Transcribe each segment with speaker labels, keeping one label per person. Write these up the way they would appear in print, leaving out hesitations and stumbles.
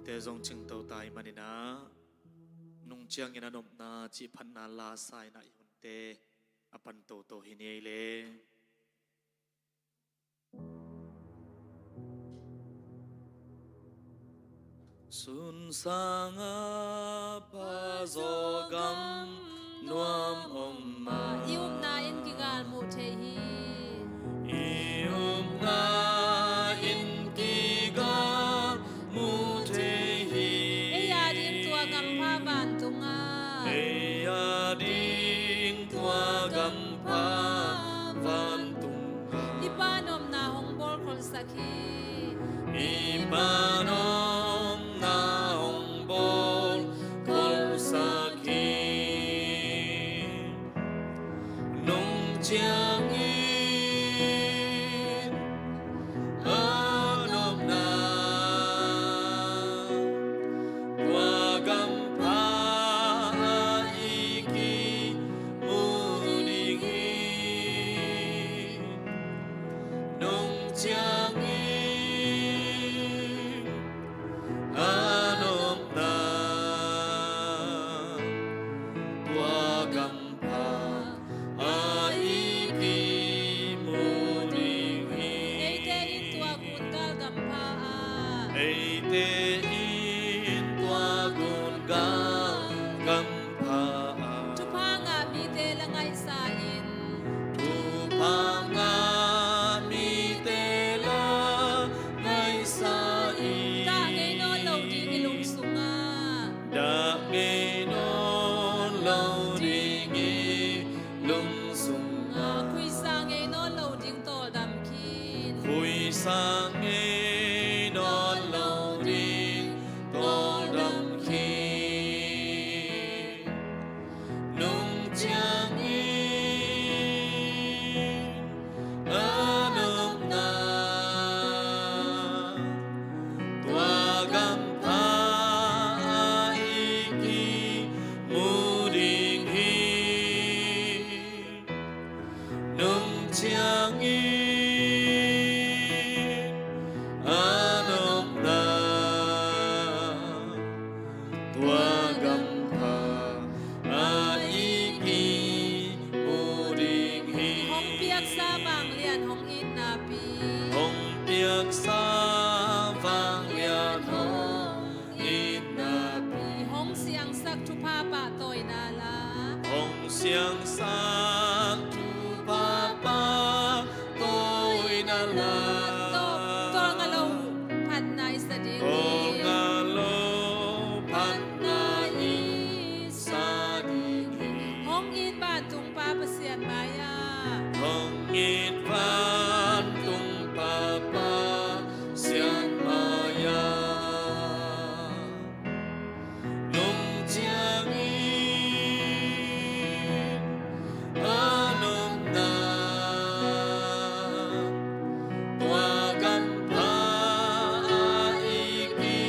Speaker 1: te zong ching tàu tai manina nung chiang ina nom na chi phan na la sai na hun te apan to hinei le sun sanga pa zo gam nuam om ma
Speaker 2: ium na in kigal mu the hi
Speaker 1: ium na in kigal mu the hi
Speaker 2: e ya din tua gam pha van tunga
Speaker 1: e ya ding tua gam pha van tunga
Speaker 2: ipanom na hong bol khol sakhi
Speaker 1: ipanom na hong bol khol sakhi nung chiang in anom na tua gam pha iki mu ding hi nung chiang in anom na tua gam pha iki mu ding hi
Speaker 2: eite in tua kun gal gam pha
Speaker 1: eite in tua gun gal gam pha
Speaker 2: tu pha nga mi te la ngai sa in
Speaker 1: tu pa nga mi te la ngai sa i
Speaker 2: ta ngai no lo di ilung sunga
Speaker 1: da ngai non lo ding i lung sung
Speaker 2: nga khui sa ngai no lo ding tol dam kin
Speaker 1: khui sang ngai non lo ding tol dam khi nung chiang in anom na tua gam pha iki mu ding hi nung chiang in anom na tua gam pha iki mu ding hi
Speaker 2: hong piak sa bang lian hong in na pi
Speaker 1: hong piak sa vang lian hong in na pi
Speaker 2: hong siang sak tu pha pa toy na la
Speaker 1: hong siang sang tu pa pa tôi na la
Speaker 2: to nga lo phat nai sa ding
Speaker 1: Tol nga lo pan na i sa ding hi
Speaker 2: hong in ba tung pa pasian maya
Speaker 1: hong in van tung pa pa sian maya nung chiang in anom na tua gam pha iki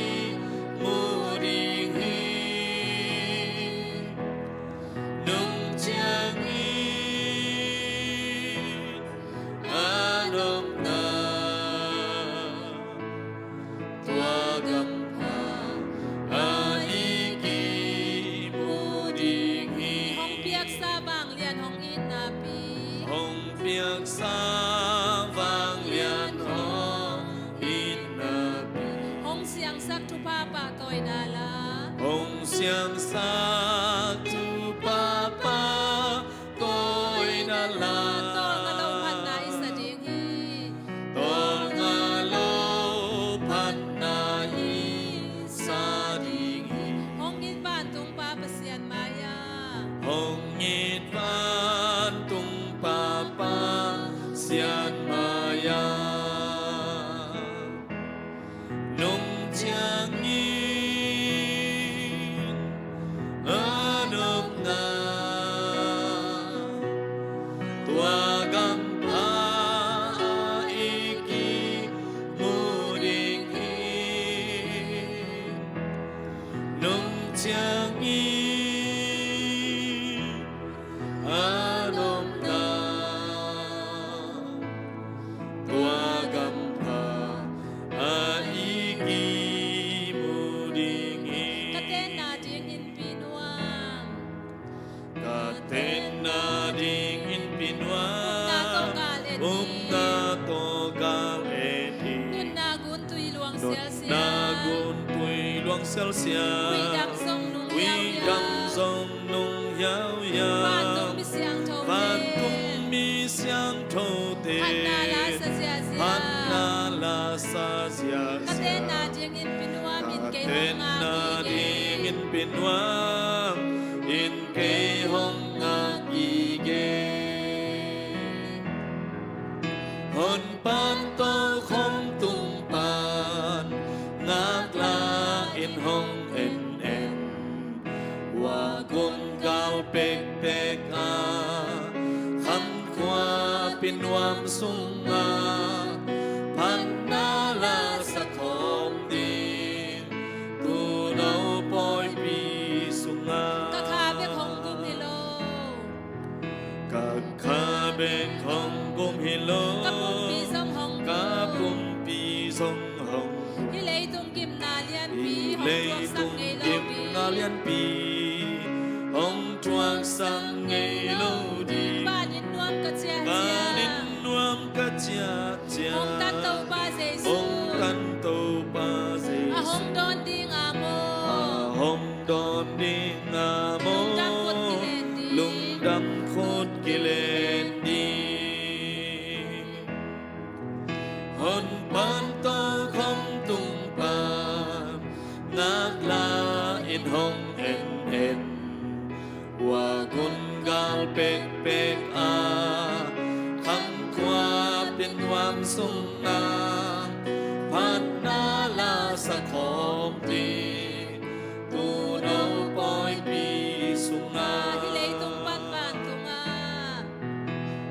Speaker 1: mu ding hi nung chiang in anom na tua gam pha iki mu ding hi
Speaker 2: hong piak sa bang lian hong in na pi
Speaker 1: hong piak sa vang lian hong in na pi
Speaker 2: hong siang sak tu pa pa toy na la
Speaker 1: hong siang sa tu pa pa tôi na la
Speaker 2: to nga lo phat nai sa ding hi
Speaker 1: tol nga lo pan na i sa ding hi
Speaker 2: hong in ba tung pa pasian maya
Speaker 1: hong in van tung pa pa sian maya nung chiang in xel xia
Speaker 2: Quy đam sông nung
Speaker 1: quy
Speaker 2: yao
Speaker 1: đam
Speaker 2: ya
Speaker 1: sông nung yao ya
Speaker 2: Phan tung mi siang thâu
Speaker 1: phan
Speaker 2: tê
Speaker 1: tung mi xiang thâu tê
Speaker 2: Phan na la sa
Speaker 1: han na la sa
Speaker 2: sia
Speaker 1: sia
Speaker 2: Ka
Speaker 1: sia
Speaker 2: tên na riêng in pinua min cây
Speaker 1: tên
Speaker 2: hong ngang
Speaker 1: na
Speaker 2: y
Speaker 1: đi
Speaker 2: ghê
Speaker 1: in bin wa in cây hong ngang y ghê hồn ban tô không tung pan ngác la in hong en wa gung gal pek pek a khăn khoa pin wam sung a pan na la sa khom din tu nâu poi pi sung a
Speaker 2: Ka kha be khong kum hi lo
Speaker 1: ka kha be khong gum hi lo
Speaker 2: Ka pum pi song hong
Speaker 1: ka pum pi song hong
Speaker 2: Hi lei tung kim na lian pi hong
Speaker 1: lei
Speaker 2: chuak sang
Speaker 1: tung
Speaker 2: ngei lo
Speaker 1: kim
Speaker 2: pi
Speaker 1: na lian pi hong chuang sang ngei lo di
Speaker 2: Ba nin nuam ka chia
Speaker 1: ba
Speaker 2: chia
Speaker 1: nin nuam ka chia chia
Speaker 2: Hong tan tâu ba giê xu
Speaker 1: hong tan tô ba giê
Speaker 2: A hong don di nga mo
Speaker 1: hong don đi nga mo
Speaker 2: Lung dam khot ki len
Speaker 1: lung
Speaker 2: di.
Speaker 1: đam khốt kỳ lên đi hồn ban tô không tung pan ngác la in hong en wa gun gal pek pek a khăn khoa bên wam sung na pan na la sa khom ti tu đâu poi pi sung na
Speaker 2: Hi lei tung pan pan tung a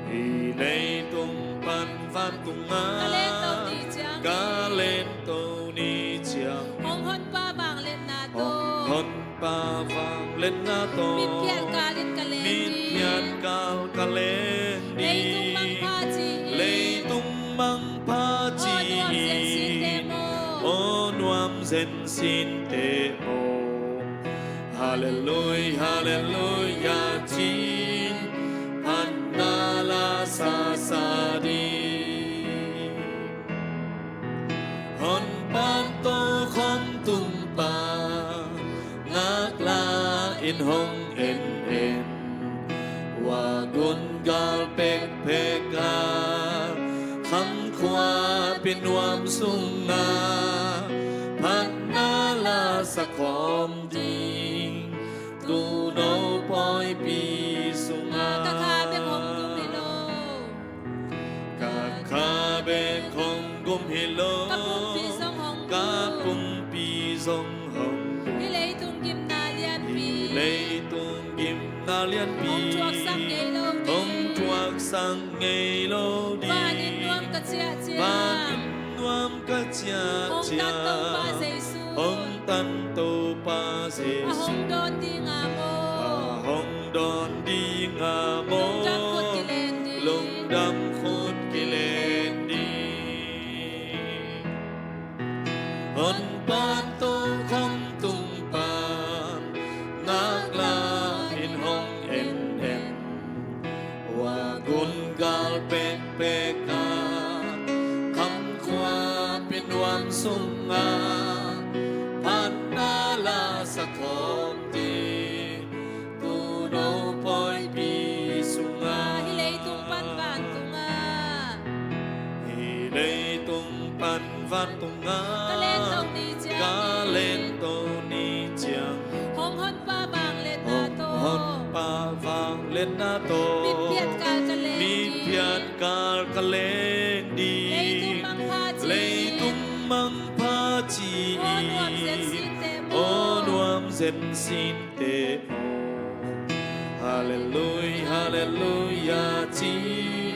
Speaker 1: hi lei tung pan van tung a
Speaker 2: Ka len tâu di chang
Speaker 1: ca lên tô ni chiang
Speaker 2: Hong hon pa bang len na to
Speaker 1: hon pa vang lên na to
Speaker 2: Mit pian ka len ka len
Speaker 1: mit
Speaker 2: di
Speaker 1: pian cal ca lên đi
Speaker 2: Lei tung mang pa chi
Speaker 1: lei tung mang pa chi
Speaker 2: O nuam zen sin te mo
Speaker 1: o nuam zen sin te mo hallelujah hallelujah chin pan na la sa sa đi hon pan tô không tung pa ngác la in hong en wa gun gal pek pek a khăn khoa pin wam sung na pan na la sa khom ding tu no poi pi sung a
Speaker 2: Ka kha be khong kum hi lo
Speaker 1: ka kha be khong gum hi lo
Speaker 2: Ka pum pi song hong
Speaker 1: ka pum pi song hong
Speaker 2: Hi lei tung kim na lian pi
Speaker 1: lei tung kim na lian pi
Speaker 2: Hong chuak sang ngei lo di
Speaker 1: hong chuak sang ngei lo di
Speaker 2: Ba nin nuam ka chia chia
Speaker 1: ba nin nuam ka chia
Speaker 2: Hong
Speaker 1: chia
Speaker 2: tan tâu ba giê xu
Speaker 1: hong tan tô pa giê
Speaker 2: A
Speaker 1: xu
Speaker 2: hong don di nga mo
Speaker 1: hong don đi nga mo
Speaker 2: Lung dam khot ki len
Speaker 1: lung đam khốt kỳ lên
Speaker 2: di
Speaker 1: đi hồn ban tô không tung pan ngác la in hong en wa gun gal pek pek a khăm khoa pin wam sung a pan na la sa khom ti tu no poi pi sung a
Speaker 2: Hi lei tung pan pan tung a
Speaker 1: hi lei tung pan van tung a
Speaker 2: Ka len tâu di chang
Speaker 1: ca lên tô ni chiang
Speaker 2: Hong hon pa bang len na to
Speaker 1: hon pa vang lên na to
Speaker 2: Mit pian ka ka len
Speaker 1: mi
Speaker 2: di
Speaker 1: pian cal ca lên đi
Speaker 2: Lei tung mang pa chi
Speaker 1: lei tung mang pa chi
Speaker 2: O nuam zen sin te
Speaker 1: o nuam zen sin te
Speaker 2: mo
Speaker 1: mo hallelujah hallelujah chin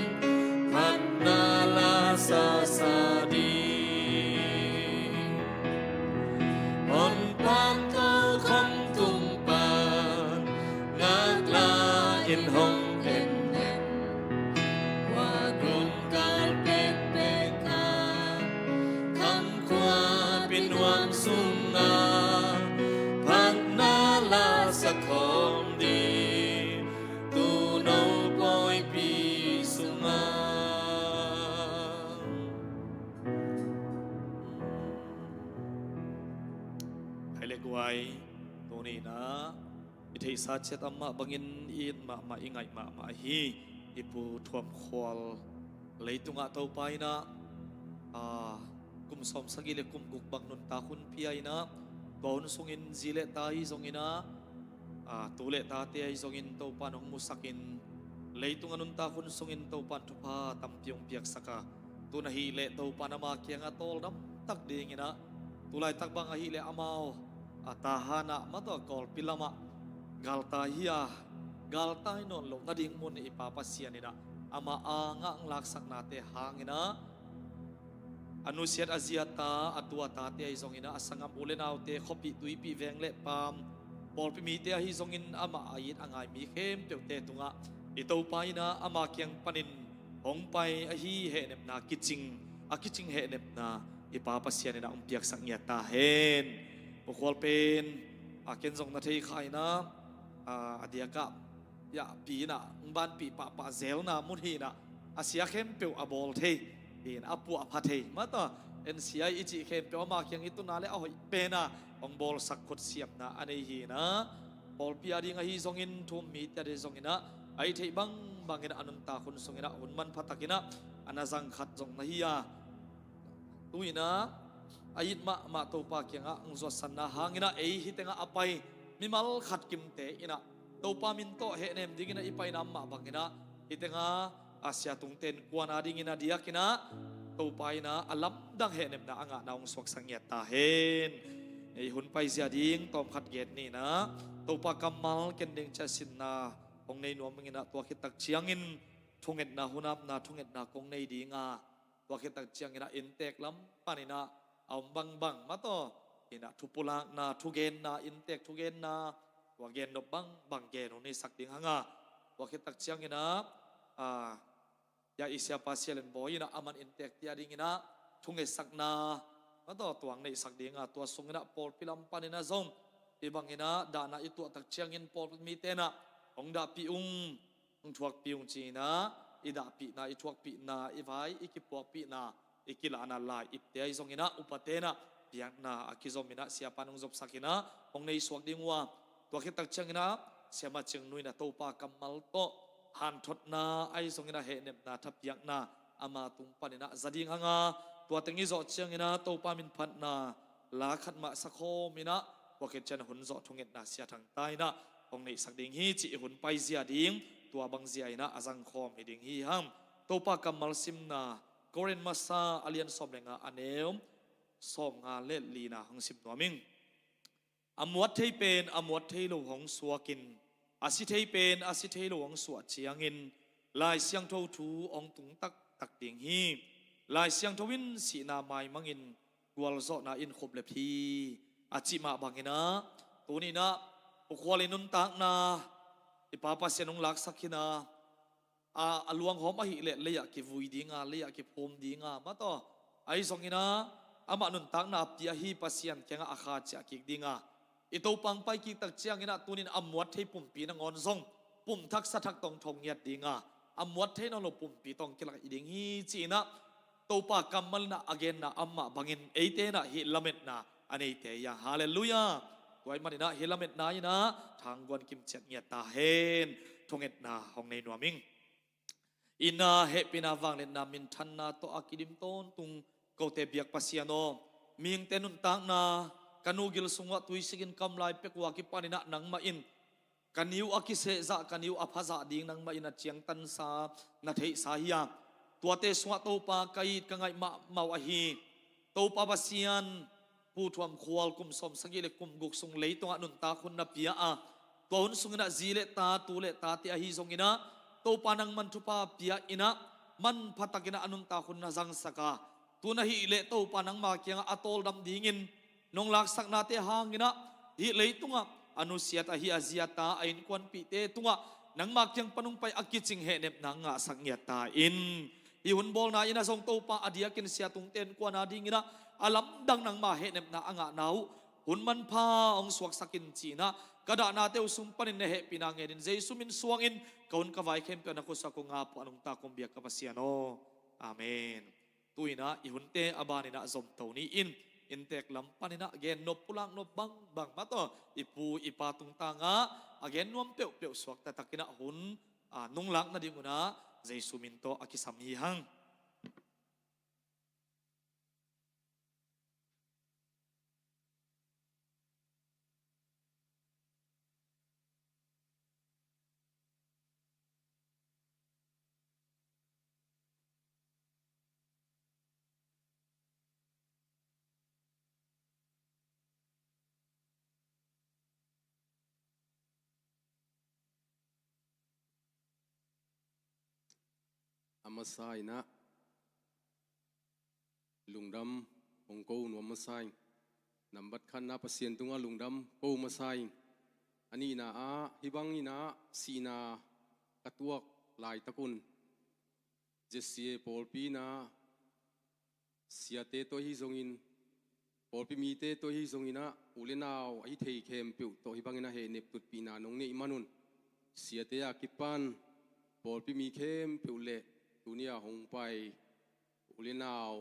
Speaker 1: pan na la sa sa đi hon pan tô không tung pan ngác la in hong en wa gun gal pek pek a khăm khoa pin wam sung a pan na la sa khom đi tu no tuai tu ni na ithei sa chet amma bangin in ma ingai ma hi ipu thuam khwal leitunga to pai na kum som sagile kum guk bang nun ta hun piai na ton sungin zile tai zongina tule ta te ai zongin to panong musakin leitung anun ta hun sungin to pan thupa tampiong piak saka tu na hi le to panama kyang atol dam tak dingina tulai tak bang hi le amao atahana mato kol pilama galta hiya galta non lo na ding mun ipapasianina ama anga ang laksak nate hangina anusiat aziata atua ta te ai zongina asangam ulenaw te khopi tuipi vengle pam pol pi mi te hi zongin ama ait angai mi khem pe te tunga ito pai na ama kyang panin hong pai a hi he nep na kiching he nep na ipapasian na umpiak sangya ta hen pokol pen aken zong na thei khai na adiaka ya pi na ban pi pa zel na mun hi na asia khem pe abol thei in apu aphathei mata NCI ichi khem pe ma kyang itu na le a hoi pe na ong bol sakhot siap na anei hi na pol pi adi nga hi zongin thum mi ta de zongina ai thei bangina anun ta khun songina unman phatakina anazang khat zong na hi ya tuina ait ma to pa kyanga ngzo sanna hangina ei hitenga apai mimal khat kimte ina to pa min to he nem dingina ipai nam ma bangina hitenga asia tungten kuana dingina diakina to paina alam dang he nem na anga naung swak sangya ta hen ei hun pai zia ding tom khat get ni na to pa kamal ken ding cha sin na ong nei nuam ngina to khitak chiangin thunget na hunap na thunget na kong nei dinga to khitak chiangina intek lam panina aum bang mato ina thupula na thugen na intek thugen na wagen no bang gen ni sak ding hanga to khitak chiangina ya isya pasialen boyina aman intek tia dingina thunge sakna mato tuang nei sak dinga to sungina pol pilam panina zom ibangina dana itu tak chiangin pol mi tena ongda pi thuak piung china ida pi na I thuak pi na ivai ikipok pi na ikila na lai ipte ai zongina upatena piak na akizomina siapa nung job sakina ong nei suak dingwa to khitak changina siama ching nuina topa kamal to han thot na ai zongina he nem na thapyak na ama tung panina zading anga to tengi zo changina topa min phat na la khat ma sakho mina wakhet chan hun zo thunget na sia thang tai na ong nei sak ding hi chi hun pai zia ding tua bang zia ina azang khom hi ding hi ham topa kamal sim na koren masa alian somlenga aneum som nga le lina hang sim noming amwat thei pen amwat thei lo hong suakin asi thei pen asi thei lo hong suat chiangin lai siang tho thu ong tung tak ding hi lai siang thowin si na mai mangin gwal zo na in khop le phi achi ma bangina tunina ukwalin tak na ipapasyanong laksakina aluang hom ahi leya ki vui dinga leya ki phom dinga mato ai zongina ama nun tak na apti ahi pasyan kenga akha cha ki dinga ito pang pai ki tak chiangina tunin amwat thei pumpi na ngon zong pum thak sa thak tong thong yat dinga amwat thei na lo pumpi tong kilak iding hi china topa kamal na again na amma bangin eite na hi lamet na anei te ya hallelujah tuai manina hilamet na ina thangwan kim chet ngia ta hen thonget na hong nei nuaming ina happy na wanglen na min than na to akidim ton tung kote biak pasiano ming tenun tang na kanugil sungwa tuisigin kamlai pekwa ki panina nang ma in kaniu akise za kaniu aphaza ding nang ma ina chiang tan sa na thei sa hiya tuate swa to pa kai kangai ma mawahi to pa basian pu thuam khwal kum som sagile kum guk sung leitonga nun ta khun na pia a ton sungina zile ta tule ta ti a hi zongina to panang man thupa pia ina man phatakina anun ta khun na jang saka tuna hi le to panang ma kyang atol dam dingin nong lak sak na te hangina hi leitunga anusiat a hi aziata ain kwan pi te tunga nang ma kyang panung pai akiching he nep na nga sangya ta in hi hun bol na ina song to pa adia kin sia tung ten kwana dingina alam dang nang ma he nem na anga nau hun man pha ong suak sakin china kada na te usum panin ne he pinang edin jesu min suangin kaun ka vai khem pe na ko sa ko nga po anong ta kom biak ka pasiano amen tuina ihunte abani na zom to ni in อินเตกลำปันนะเกนนบปุลังนบบังบังมาต่ออิปูอิปาตุงตางะเกนนวมเปียวเปียวสวกแต่ตักินะหุนนุ่งลักนะดิมุนะใจสุมินโตอากิสามีหัง
Speaker 3: อามาไซนะลุงดำองกูนวมมาไซนำบัดขันนาปเสียนตุงอาลุงดำกูมาไซอันนี้นะฮิบังนี่นะสีนากระตัวลายตะกุนเจสเซียปอลปีนะเสียเตตัวฮิซงอินปอลปีมีเตตัวฮิซงอินะอุเลนาวไอเทยเข้มปิวตัวฮิบังนี่นะเฮเนปตุดปีนานงนี่มานุนเสียเตยากิปันปอลปีมีเข้มปิวเละตัวนี้หงไปอุเลนาว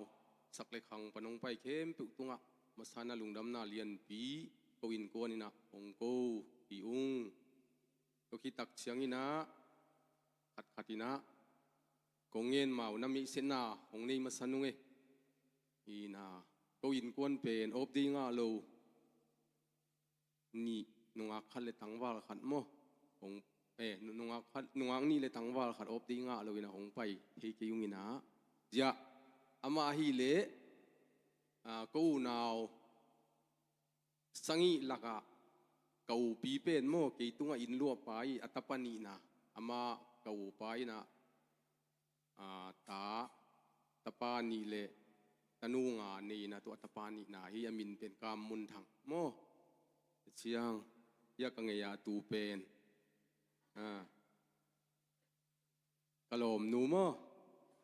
Speaker 3: สักเล็กขังปนงไปเข้มปิวตุงะมาสานาลุงดำนาเลียนปีกวินกวนนี่นะองกูปีอุงตัวคิดตักเชียงนี่นะขัดนี่นะกงเงินมาวนำมีเสนาหงนี่มาสนุงอีนะกวินกวนเป็นอบดีงาโลนี่นุงอักขัดเลยตั้งวาลขัดโมหงนุงอักนี่เลยตั้งวาลขัดอบดีงาโลนะหงไปเฮกิยุงินะจะอามาฮิเลกูนาวสังอีลักะกูปีเป็นโมเกตุงอินลัวไปอัตปานีนะอามากูไปนะตาตปานีเลตนูงานีนะตัวตปานีนะฮิยามินเป็นกามมุนทังโมเชียงยากังเงียตูเป็นกะลมนูโม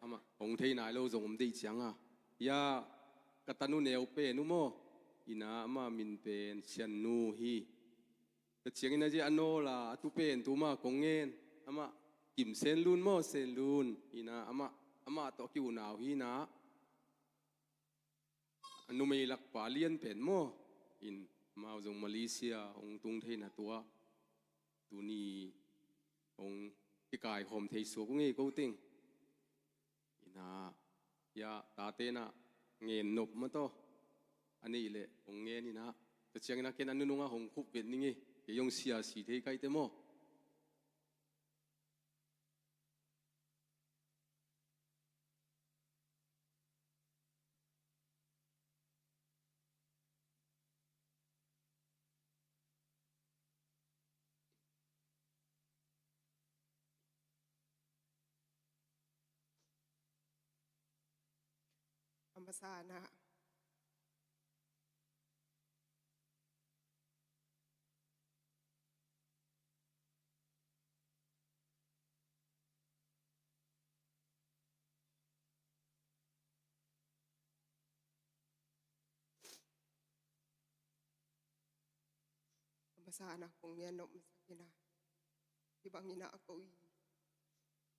Speaker 3: อามาองเทนายโลจงมดีเชียงยากตันุเนวเป็นนูโมอินาอามามินเป็นเชียนนูฮีแต่เชียงอินาจีอันโนลาตูเป็นตูมากงเงินอามากิมเซนลูนโมเซนลูนอินาอามาตอกิวนาวฮีนะอนุเมลักปาเลียนเป็นโมอินมาจงมาเลเซียองตุงเทนตัวตัวนี้องที่กายหอมเทสวกงี้กูติงอินายาตาเตนะเงินนบมาโตอันนี้แหละองเงินนี่นะแต่เชียงนักเก็นอันนู้นงหงคุบเป็นนี่ไงยงเสียสีเทไกเตโม
Speaker 4: อัมพาสานะอัมพาสานะคงเมียนมสักินะที่บางนี่นะaku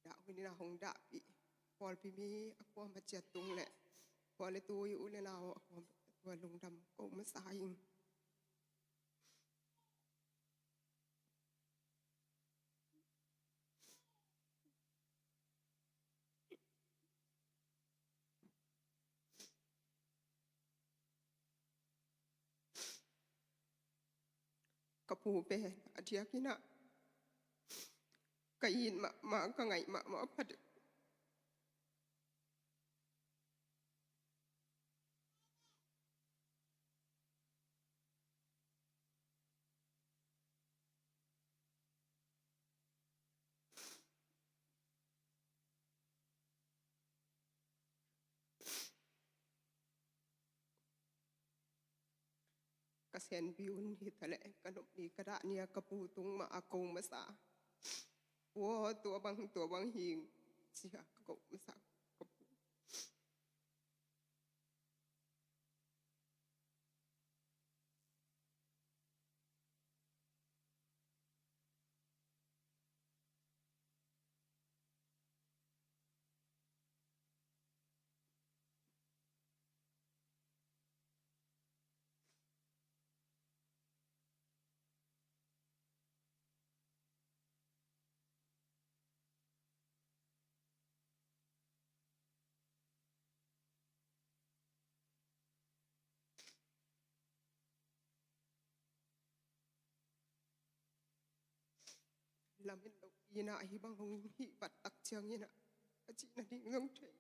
Speaker 4: ด่าคนนี้นะหงด่าปีพอพี่มีakuมาเจียตุงแหละพอเลยตัวอยู่เลยเราakuตัวลุงดำกูมาสายกระปูเป็นอาทิตย์กินะกยินมาก็ไงมาพัดกระเซ็นบิวน์ฮิตแหละกระดกดีกระดาเนี่ยกระปูตุงมาอากงมาสาวัวตัวบางหิงเสียกบมาสากระปู lamin lo ina hibang hong hi bat tak chiang ina achi na ding ngong thei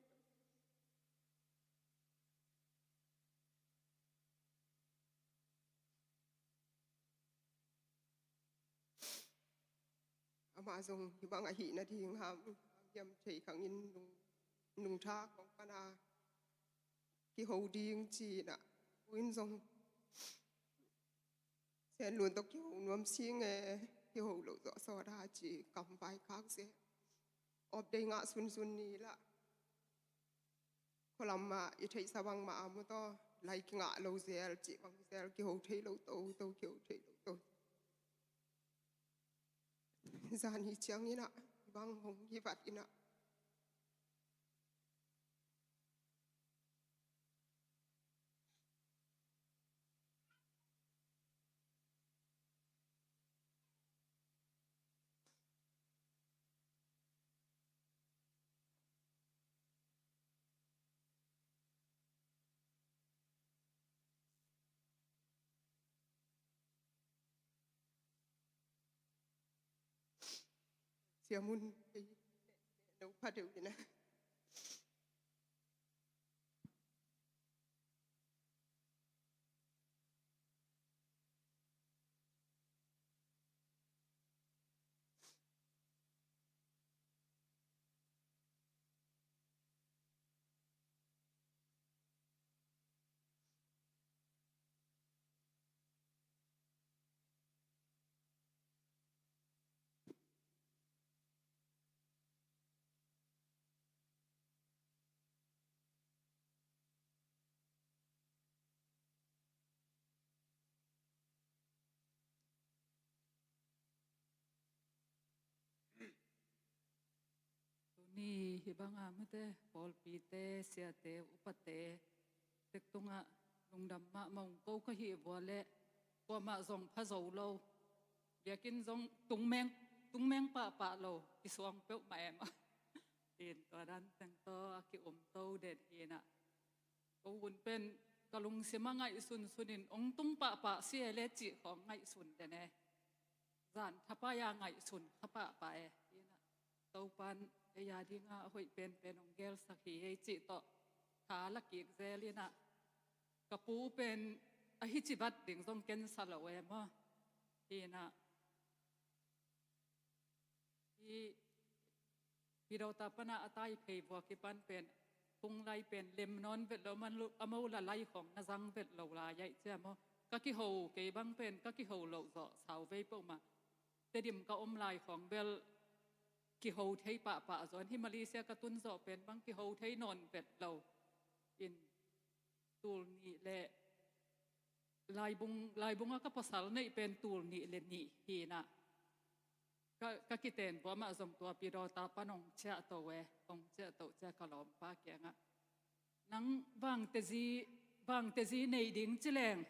Speaker 4: ama zong hibang a hi na ding ham yam thei khang in nung tha kong pana ki ho ding chi na win zong sen luôn tóc ki ho nuam sing e ki ho lo zo so da chi kam bai khak se ob de nga sun ni la kolam ma i thei sawang ma mu to lai ki nga lo zel chi bang zel ki ho thei lo to ki ho thei lo to zani chiang ina bang hong hi vat ina siamun no padu ina
Speaker 5: ni hibanga mate pol pite siate upate tektunga lungdam ma mong ko ka hi wale ko ma zong pha zo lo yakin zong tungmeng pa lo iswang pe ma em tin to dan tang to aki to det hina ko un pen kalung simanga isun sunin ong tung pa sia le chi khong ngai sun de ne zan thapa ya ngai sun thapa pa e hina to pan ya dinga hoi pen ong gel sakhi ei chi to kha la ki zelina kapu pen a hi chi bat ding zong ken salawe ma hina i pirota pana atai phei bo ki pan pen kung lai pen lem non vet lo man amau la lai khong na zang vet lo la yai che mo ka ki ho ke bang pen ka ki ho lo zo sau ve po ma te dim ka om lai khong bel ki ho thei pa zon hi Malaysia ka tun zo pen bang ki ho thei non vet lo in tul ni le lai bung ka pasal nei pen tul ni le ni hi na ka kiten bo ma zong tua pirota panong cha to we ong cha to cha kalom pa ke nga nang wang te zi nei ding chileng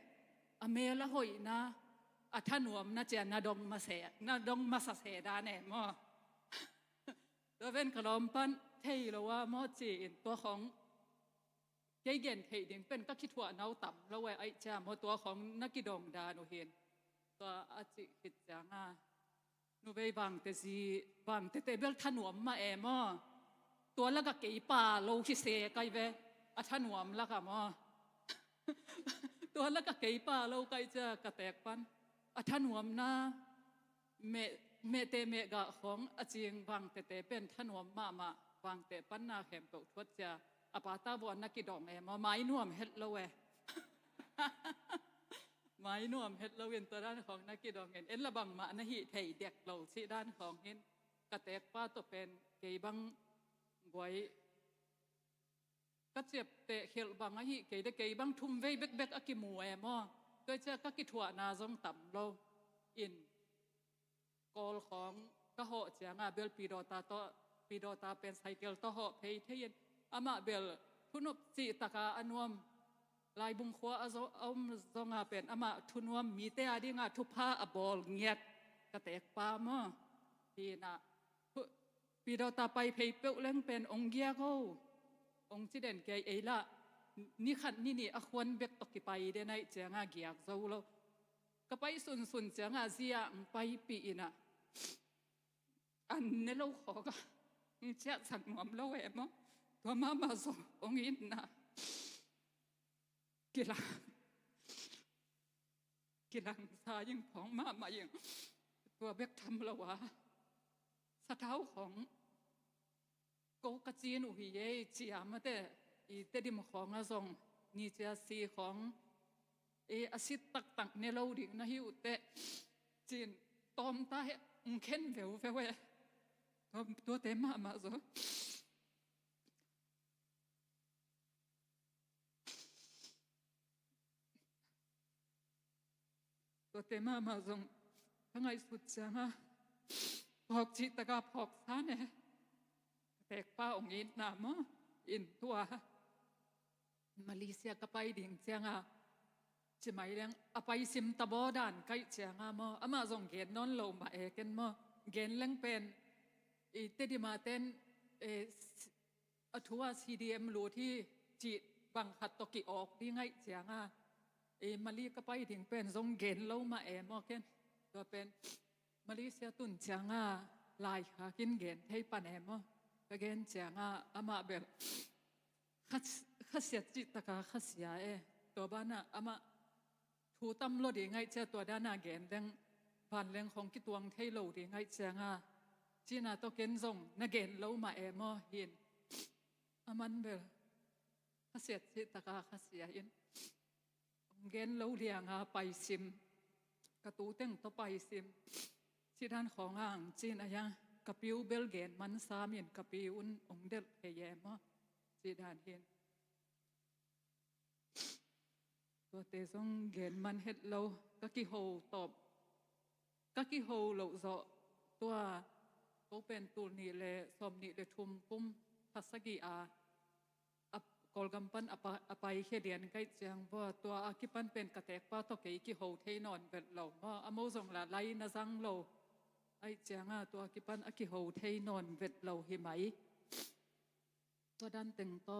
Speaker 5: amela hoi na athanuam na cha na dong ma sa se da ne mo to ven kalom pan thei lo wa mo chi in to khong cái gen thei ding pen ka khithwa nau tam lo we ai cha mo to khong na ki dong da no hin to a chi khit cha nga nu vei bang te bel thanuam ma e moตัวละก็เกี่ยป่าโลคิเสกไกเวอัฐนวมละก็มอตัวละก็เกี่ยป่าโลไกจะกระแตกปันอัฐนวมนะเมเตเมกะของอจิงบางเตเป็นทนวมมาบางเตปันนาเข็มตกทวดจะอปาตาบวนนักกิดองเอมไม้นวมเฮ็ดโลเวไม้นวมเฮ็ดโลเวนตัวด้านของนักกิดองเอ็นละบังมานะฮิไทยเด็กโลสิด้านของเห็นกระแตกป้าตัวเป็นเกี่ยบังบวยก็เจ็บเตะเขลบางอะฮิเกยได้เกยบางทุ่มเวเบกอะกิมัวมอก็จะก็กิถั่วนาจงต่ำโลอินกอลของก็เหาะเจียงเบลปีโดตาเป็นไซเคิลต่อเหาะเพย์เทียนอามาเบลทุนบจีตากาอันวมลายบุงขวาเอาจงเป็นอามาทุนวมมีเตอดีงาทุพาอบอลเงียดกระแตกปามอทีน่ะปีเราตาไปเพย์เปลเล่งเป็นองเกียเขาองจีเด่นเกยเอละนี่ขัดนี่อควรเบกตกิไปเดนไอเจียงเกียกเจ้าเราก็ไปสุนเจียงเสียงไปปีน่ะ อันนี้เราขอก็เจ้าสั่งหนวมเราแหวมั้งตัวมาส่งองค์อินนะกีฬาสายังของมาอย่างตัวเบกทำละวะสะเท้าของโกกจีนอุหิเยจียมาแต่อีเตดิมของอาส่งนี่จะสีของอาศิตตักเนี่ยเราดิ่งนะฮิวแต่จีนตอมตาเข็นเววตัวเต็มมาซะตัวเต็มมาซงทั้งไงสุดจังพอกจิตตะกาพอกซาเนี่ยแตกป้าองอินนามอินตัวมาเลเซียก็ไปดิ่งจังจะไม่เลี้ยงไปซิมตะบอดานใกล้จังอามาส่งเกณฑ์นอนลงมากันเกณฑ์เลี้ยงเป็นเตดิมาเต้นทัวร์CDM รู้ที่จีบังคัดตกิออกดีไงจังมาลีก็ไปถึงเป็นส่งเกณฑ์ลงมากันตัวเป็นมาเลเซียตุนจังลายหากินเกณฑ์ให้ปันก็เกณฑ์จังอามาแบบข้าเสียจิตตะกาข้าเสียตัวบ้านอามาทูตั้มรถดีไงเจ้าตัวด้านเกณฑ์เรื่องผ่านเรื่องของกิตวงให้เราดีไงจังจีน่าตัวเกณฑ์ส่งนักเกณฑ์เรามาเห็นอามันเบลข้าเสียจิตตะกาข้าเสียอินเกณฑ์เราเรียงไปซิมกระตูเต็งตัวไปซิมที่ด้านของจีนยังกระปิวเบลเกนมันสามีนกระปิวองเดลเฮยมที่ด้านเห็นตัวเตซงเกนมันเฮ็ดเราก็กี่โฮตอบก็กี่โฮเราเจาะตัวเขาเป็นตัวนี้เลยสมนี้เลยทุ่มปุ้มทัศกีกอลกัมปันไปเขียนใกล้เจียงเพราะตัวอากิปันเป็นกระแตกป้าตกกี่โฮเทนอนเป็นเราว่าอโมส่งละไลนะจังเราไอเจียงตัวอากิปันอากิโฮเทนอนเป็นเราเห็นไหมตัวดันตึงต่อ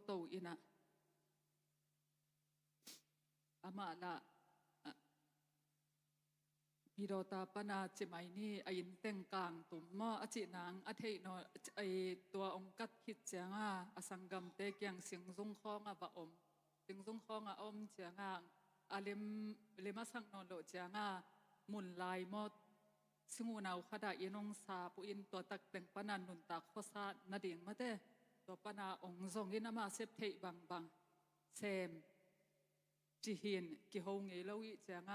Speaker 5: โตอินะอามาละพี่โดตาปนาจิไหมนี่ไอ้เต็งกลางตุ่มมออจินางอเทนอไอตัวองกัดคิดเจียงอสังกัมเตกยังสิงซุงข้องบะอมสิงซุงข้องอมเจียงอาเลมาสังนอนโลเจียงมุนลายมอสิงูนาวขดาอินองซาปุอินตัวตักเต็งปนานุนตักข้อซานาดิ่งมาเตตัวปนาองซงอินามาเซฟเทบังเซมจีหินกิโฮงเอลวิเจียง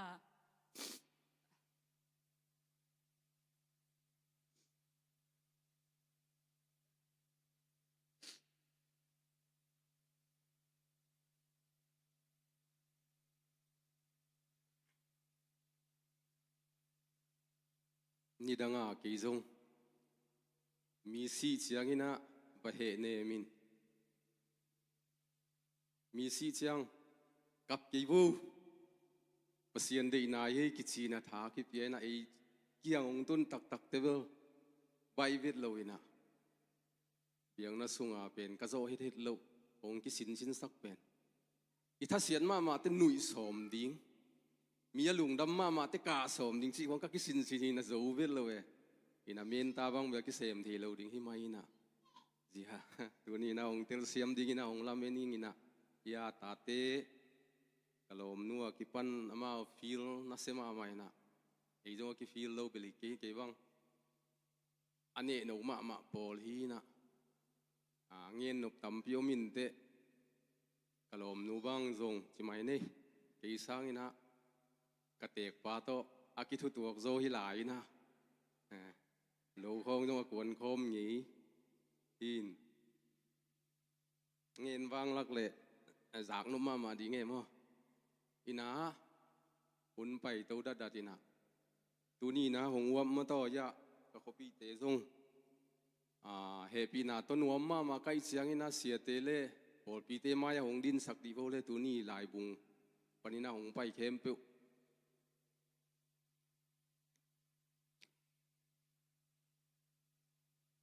Speaker 3: นี่ดังกี่จงมีสีเจียงนะบะเหเนมินมีสีเจียงกับกี่บูภาษาดีนายกิจีนะท่ากิเปียนะไอเกี่ยงองตุนตักเทเบิลใบเวทโลวินะเบียงนะสุงอาเป็นกระโจเฮ็ดโลองกิสินสักเป็นอีทัศเสียนมาเต็หนุ่ยสมดิ้งมีลุงดำมาเตกาสมดิ้งสิของกักสินนะโจเวทโลเออินะเมนตาบังเบียกิเซมทีโลดิ้งหิมาอินะจีฮะตัวนี้นะองเตลเซียมดิ้งนะองลาเมนิงอินะยาตาเตkalau menua kipan ama feel nasema amai na ijo ki feel lo beli ke bang ane no ma pol hi na ngien no tampio min te kalau menu bang zong chimai nei ke sang ina katek pa to akithu tuak zo hi lai na lo khong no kwon khom ni hin ngien wang lak le zak no ma di nge moอินาหุ่นไปเต้าดัดอินาตัวนี้นะหงวัมมาต่อยะก็ขบีเตซงเฮปีนาต้นวัมมาใกล้เสียงอินาเสียเตเลพอปีเตมายหงดินสักดีโวเลตัวนี้ลายบุงปนินาหงไปเข้มเปว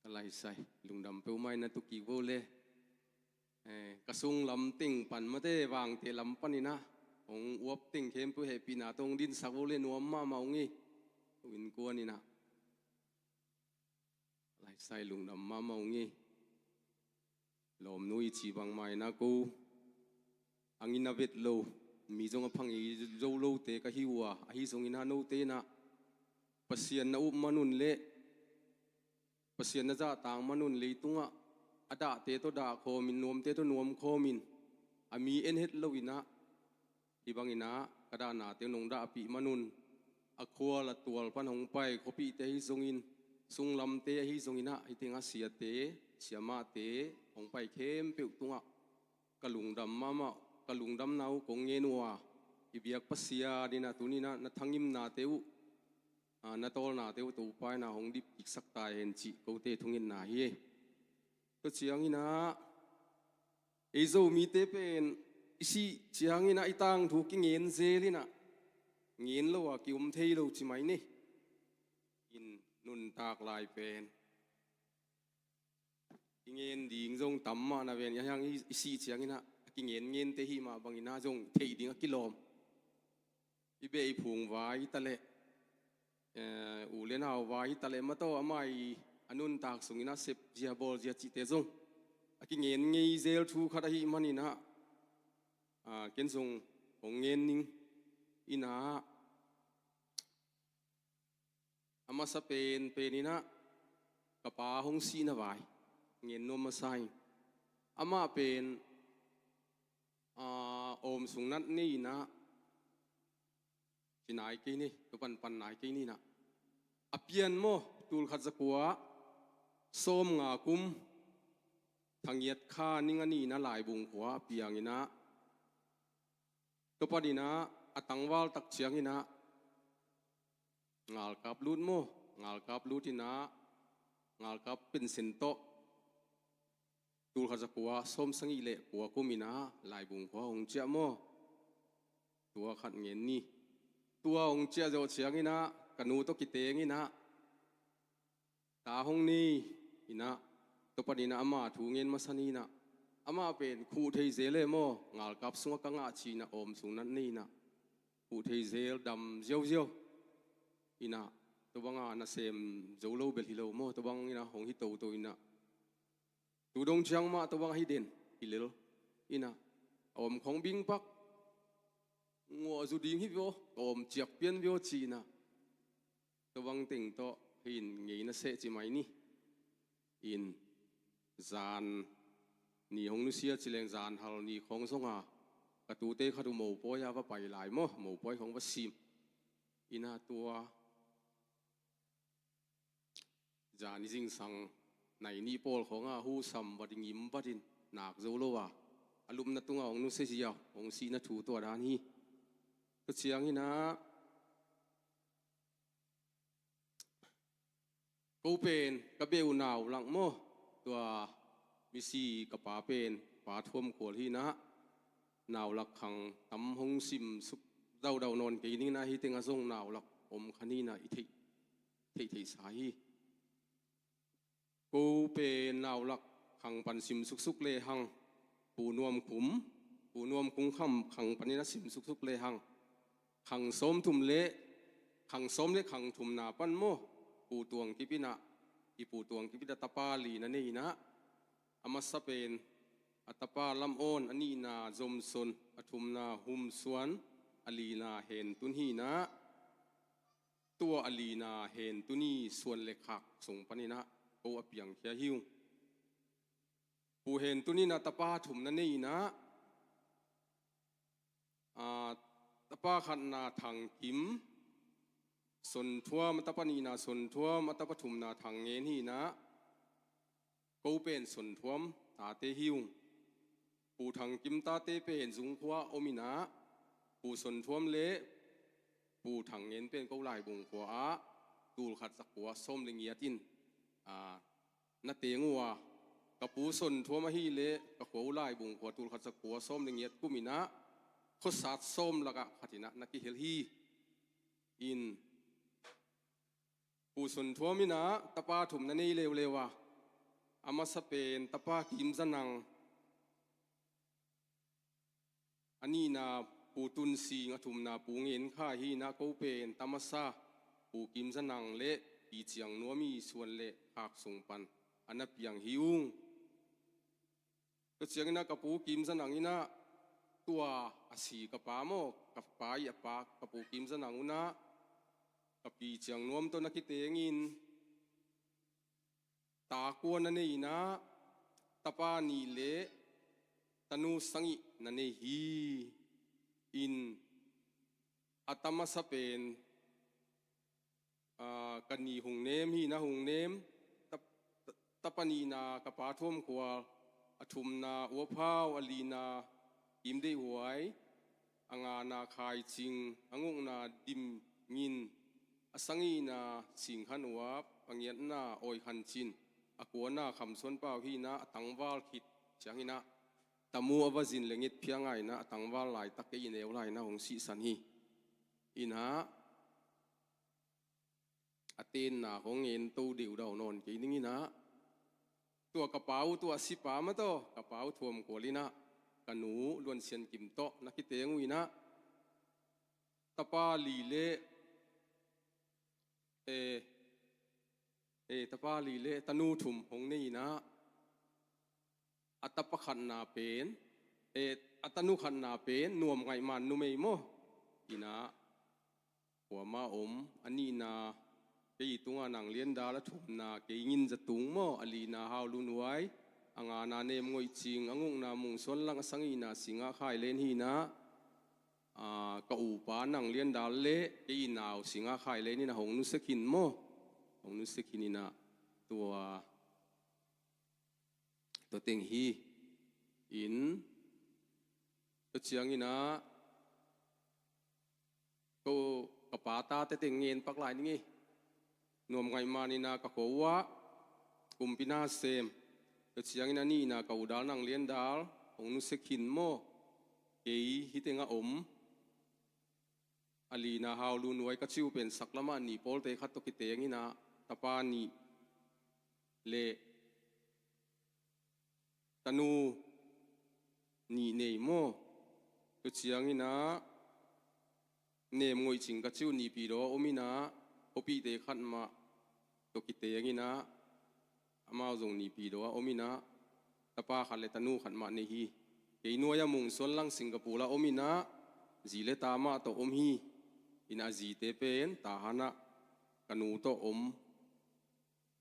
Speaker 3: อะไรใส่ลุงดำเปวไม่นะตุกีโวเลกระซุงลำติ่งปันมาเตวางเตลำปนินาองวับติงเข้มเพื่อให้ปีนาตรงดินสักโวเลนัวมาเมางี้วินกัวนี่นะ หลายไซลุงดำมาเมางี้ลมนุยจีบังไม้นะกูอังอินาเวทโลมีจงอพังอีโจโลเตกะฮิวะอหิจงอินาโนเตนะปัสยันนะอุมนุนเละปัสยันนะจะต่างมนุนเลยตุงะอดาเตโตดาโคมินนวมเตโตนวมโคมินอามีเอ็นเฮดโลวินะอีบังอินากระดานาเตนงดาปีมนุนอคัวละตัวปันหงไปขปีเตหิจงอินสุงลำเตหิจงอินะอิเตงอาเสียเตเสียมาเตหงไปเข้มเปียวตุงะกะลุงดำมามากะลุงดำนาวกงเงนัวอีเบียกปัสยาดินาตุนีนะนัทังยิมนาเตวนาตอลนาเตวตูไปนาหงดิบอีกสักตายเห็นจิกูเตทุงินนาเฮก็เชียงอินะเอโซมีเตเป็นอิสิเชียงอินะอีตังถูกกิเงินเซลินะเงินโลว่ากิวมเทโลจิไหมนี่อินนุนตากลายเป็นเงินดีงจงต่ำมานะเวียนยังอิสิเชียงอินะกิเงินเตหิมาบางอินะจงเทดิงกิโลมอีเบย์พุงไว้ตะเลอูเลนเอาไว้ตะเลมาโตอาไม่อนุนตากสุงินะเสพเจียบอลเจียจิเตจงกิเงินเงยเซลทูขัดหิมันอินะเกณฑ์ทรงของเงินนิงอินะอามาสเปนเป็นอินะกระป๋าหงสีนะไว้เงินนวมมาใส่อามาเป็นโอมสุงนัดนี่นะที่ไหนกี่นี่ตัวปันไหนกี่นี่นะอเปียนโมตูลขัดสกัวส้มงาคุมทางเยียดข้านิ่งอันนี้นะหลายบุงหัวเปียงนี่นะตัวปดีนะอตังวาลตักเชียงนี่นะงาลกับลูดโมงาลกับลูดที่นะงาลกับเป็นเซนโตตูลขัดสกัวส้มสังอีเล่กัวกุมินะหลายบุงหัวองเจ้าโมตัวขัดเงินนี่ตัวองเจ้าโจเชียงนี่นะกันูตกิเตงนี่นะตาหงนี่นี่นะตัวปดีนะอามาถูเงินมาสนีนะอามาเป็นคู่เทเซเลโมงาลกับสุงกังอาชีนะอมสุงนั้นนี่นะคู่เทเซลดำเจียวเจียวนี่นะตัวบังอานะเซมโจโลเบลฮิโลโมตัวบังนี่นะหงฮิโตตัวนี่นะตัวดงเชียงมาตัวบังฮิเดนฮิเลโลนี่นะอมของบิงปักงัวจุดิงฮิโวอมเจียกเปียนวิวจีนะตัวบังติงโตหินเงยนะเสจิไหมนี่อินจานนี่หงนุเสียจิเลงจานฮัลนี่ของสงากระตูเตขัดหมูปอยาว่าไปหลายโมหมูปอยของวัดซิมอินาตัวจานนี่จริงสังในนี่ปอลของหูสัมบัดยิมบัดินหนักโจโลวะอารมณ์นัตุงของนุเสียของสีนัทูตัวด้านนี้ก็เชียงนี่นะกูเป็นกระเบลหนาวหลังโมตัวมิซีกับป่าเป็นป่าท่วมขวดที่นะหนาวหลักขังตำหงซิมสุดาวนอนกีนี่นะฮิเตงอาซงหนาวหลักอมคันนี่นะอิทิสายกูเป็นหนาวหลักขังปันซิมสุกเลหังปูนวมขุมปูนวมกุ้งคำขังปันนี่นะซิมสุกเลหังขังส้มทุ่มเละขังส้มเละขังทุ่มนาปันโมปูตวงกิปินะอีปูตวงกิปิดาตาปาลีนั่นนี่นะอามาสเปนอัตปาลำโอนอันนี้นาจมซนอทุมนาหุมสวนอลีนาเห็นตุนฮีนะตัวอลีนาเห็นตุนีส่วนเล็กหักส่งปนินะโออเปียงเขียหิวปูเห็นตุนีนาตปาถุมนั่นนี่นะตปาขันนาทางกิมส่วนทัวมัตปนีนาส่วนทัวมัตปฐุมนาทางเงินฮีนะกูเป็นส่วนทัวมตาเตหิวปูทางกิมตาเตเป็นจุงขวาอมินะปูส่วนทัวมเละปูทางเงินเป็นกูหลายบุงขวาตูลขัดสักหัวส้มลิงเงียตินนาเตงัวกับปูส่วนทัวมฮีเละกับหัวหลายบุงขวาตูลขัดสักหัวส้มลิงเงียกุมินะขดสัตส้มละกะขัดินะนักกิเฮลฮีอินปูส่วนทัวมินะตะปาถุมนั่นนี่เร็วๆว่ะอามาสเปนตะปากิมจันังอันนี้นาปูตุนซีงถุมนาปูเงินข้าฮีนาโกเป็นตามาซาปูกิมจันังเละ ปีเจียงนัวมีส่วนเละหากส่งปันอันนับอย่างหิวก็เจียงนะกระปูกิมสนังนะตัวอาศีกระปาโมกับปายปากกระปูกิมสนังนะกับปีเจียงนัวมตัวนักกิเตงินตากวนนั่นเองนะตะปานีเละตนูสังอินั่นเองฮีอินอัตมาสเปนกันนีหงเนมฮีนะหงเนมตะปานีนากระปาท่วมขวาอทุมนาอัวพาวอลีนาอิมได้หวยอังานาคายจิงอังงนาดิมงินอสังอีนาสิงขันวับอังเยนนาโอยขันจินอกัวนาคำส่วนเป้าฮีนาตังวาลขิดเชียงฮีนาตะมัววจินเลงิดเพียงไงนะตังวาลไหลตักเกยินเอวไหลนะหงสีสันฮีอินะอเตนนาของเงินตูดิวดาวนอนกี่นี่นะตัวกระเป๋าตัวสิปามาโตกระเป๋าทวมกัวลินะกันหนูล้วนเชียนกิมโตนักกิเตงวินะตะปาลีเล่ตะปาลีเล่ตะนูถุมหงนี่นะอัตปะขันนาเป็นอัตนุขันนาเป็นนวมไงมันนุเมยโมอีนะหัวมาอมอันนี้นาเกี่ยตุงานังเลียนดาละถุมนาเกี่ยงินจะตุงโมอลีนาฮาวลุนไว้อังอานาเนมงวยจิงอังงนามุงส่วนลังสังอีนาสิงาข่ายเลนฮีนะกะอูปานังเลียนดาเละเกี่ยนาวสิงาข่ายเลนนี่นะหงนุสกินโมหงนุสกินนี่นะตัวเต็งฮีอินตัวเชียงนี่นะก็กระปาตาเต็งเงินปักหลายนี่นวมไงมานี่นะกะโกวะกุมพินาเซมตัวเชียงนี่นะกะอุดานังเลียนดาลหงนุสกินโมเกี่ยฮิเตงะอมอลีนาฮาวลูนไว้ก็ชิวเป็นสักละมานีโพลเตขัดตกิเตงนี่นะตะปานีเลตนูนี่เนยโมตัวเชียงนี่นะเนมงวยจิงก็ชิวนี่ปีโรอมินะโอปีเตขัดมาตกิเตงนี่นะอามาจงนี่ปีโรอมินะตะปาขัดเลตนูขัดมาเนฮีเกี่ยนัวยามุงส่วนลังสิงคโปร์ละอมินะจีเลตามาโตอมฮีอินาจีเตเป็นตาหนะกันูโตอม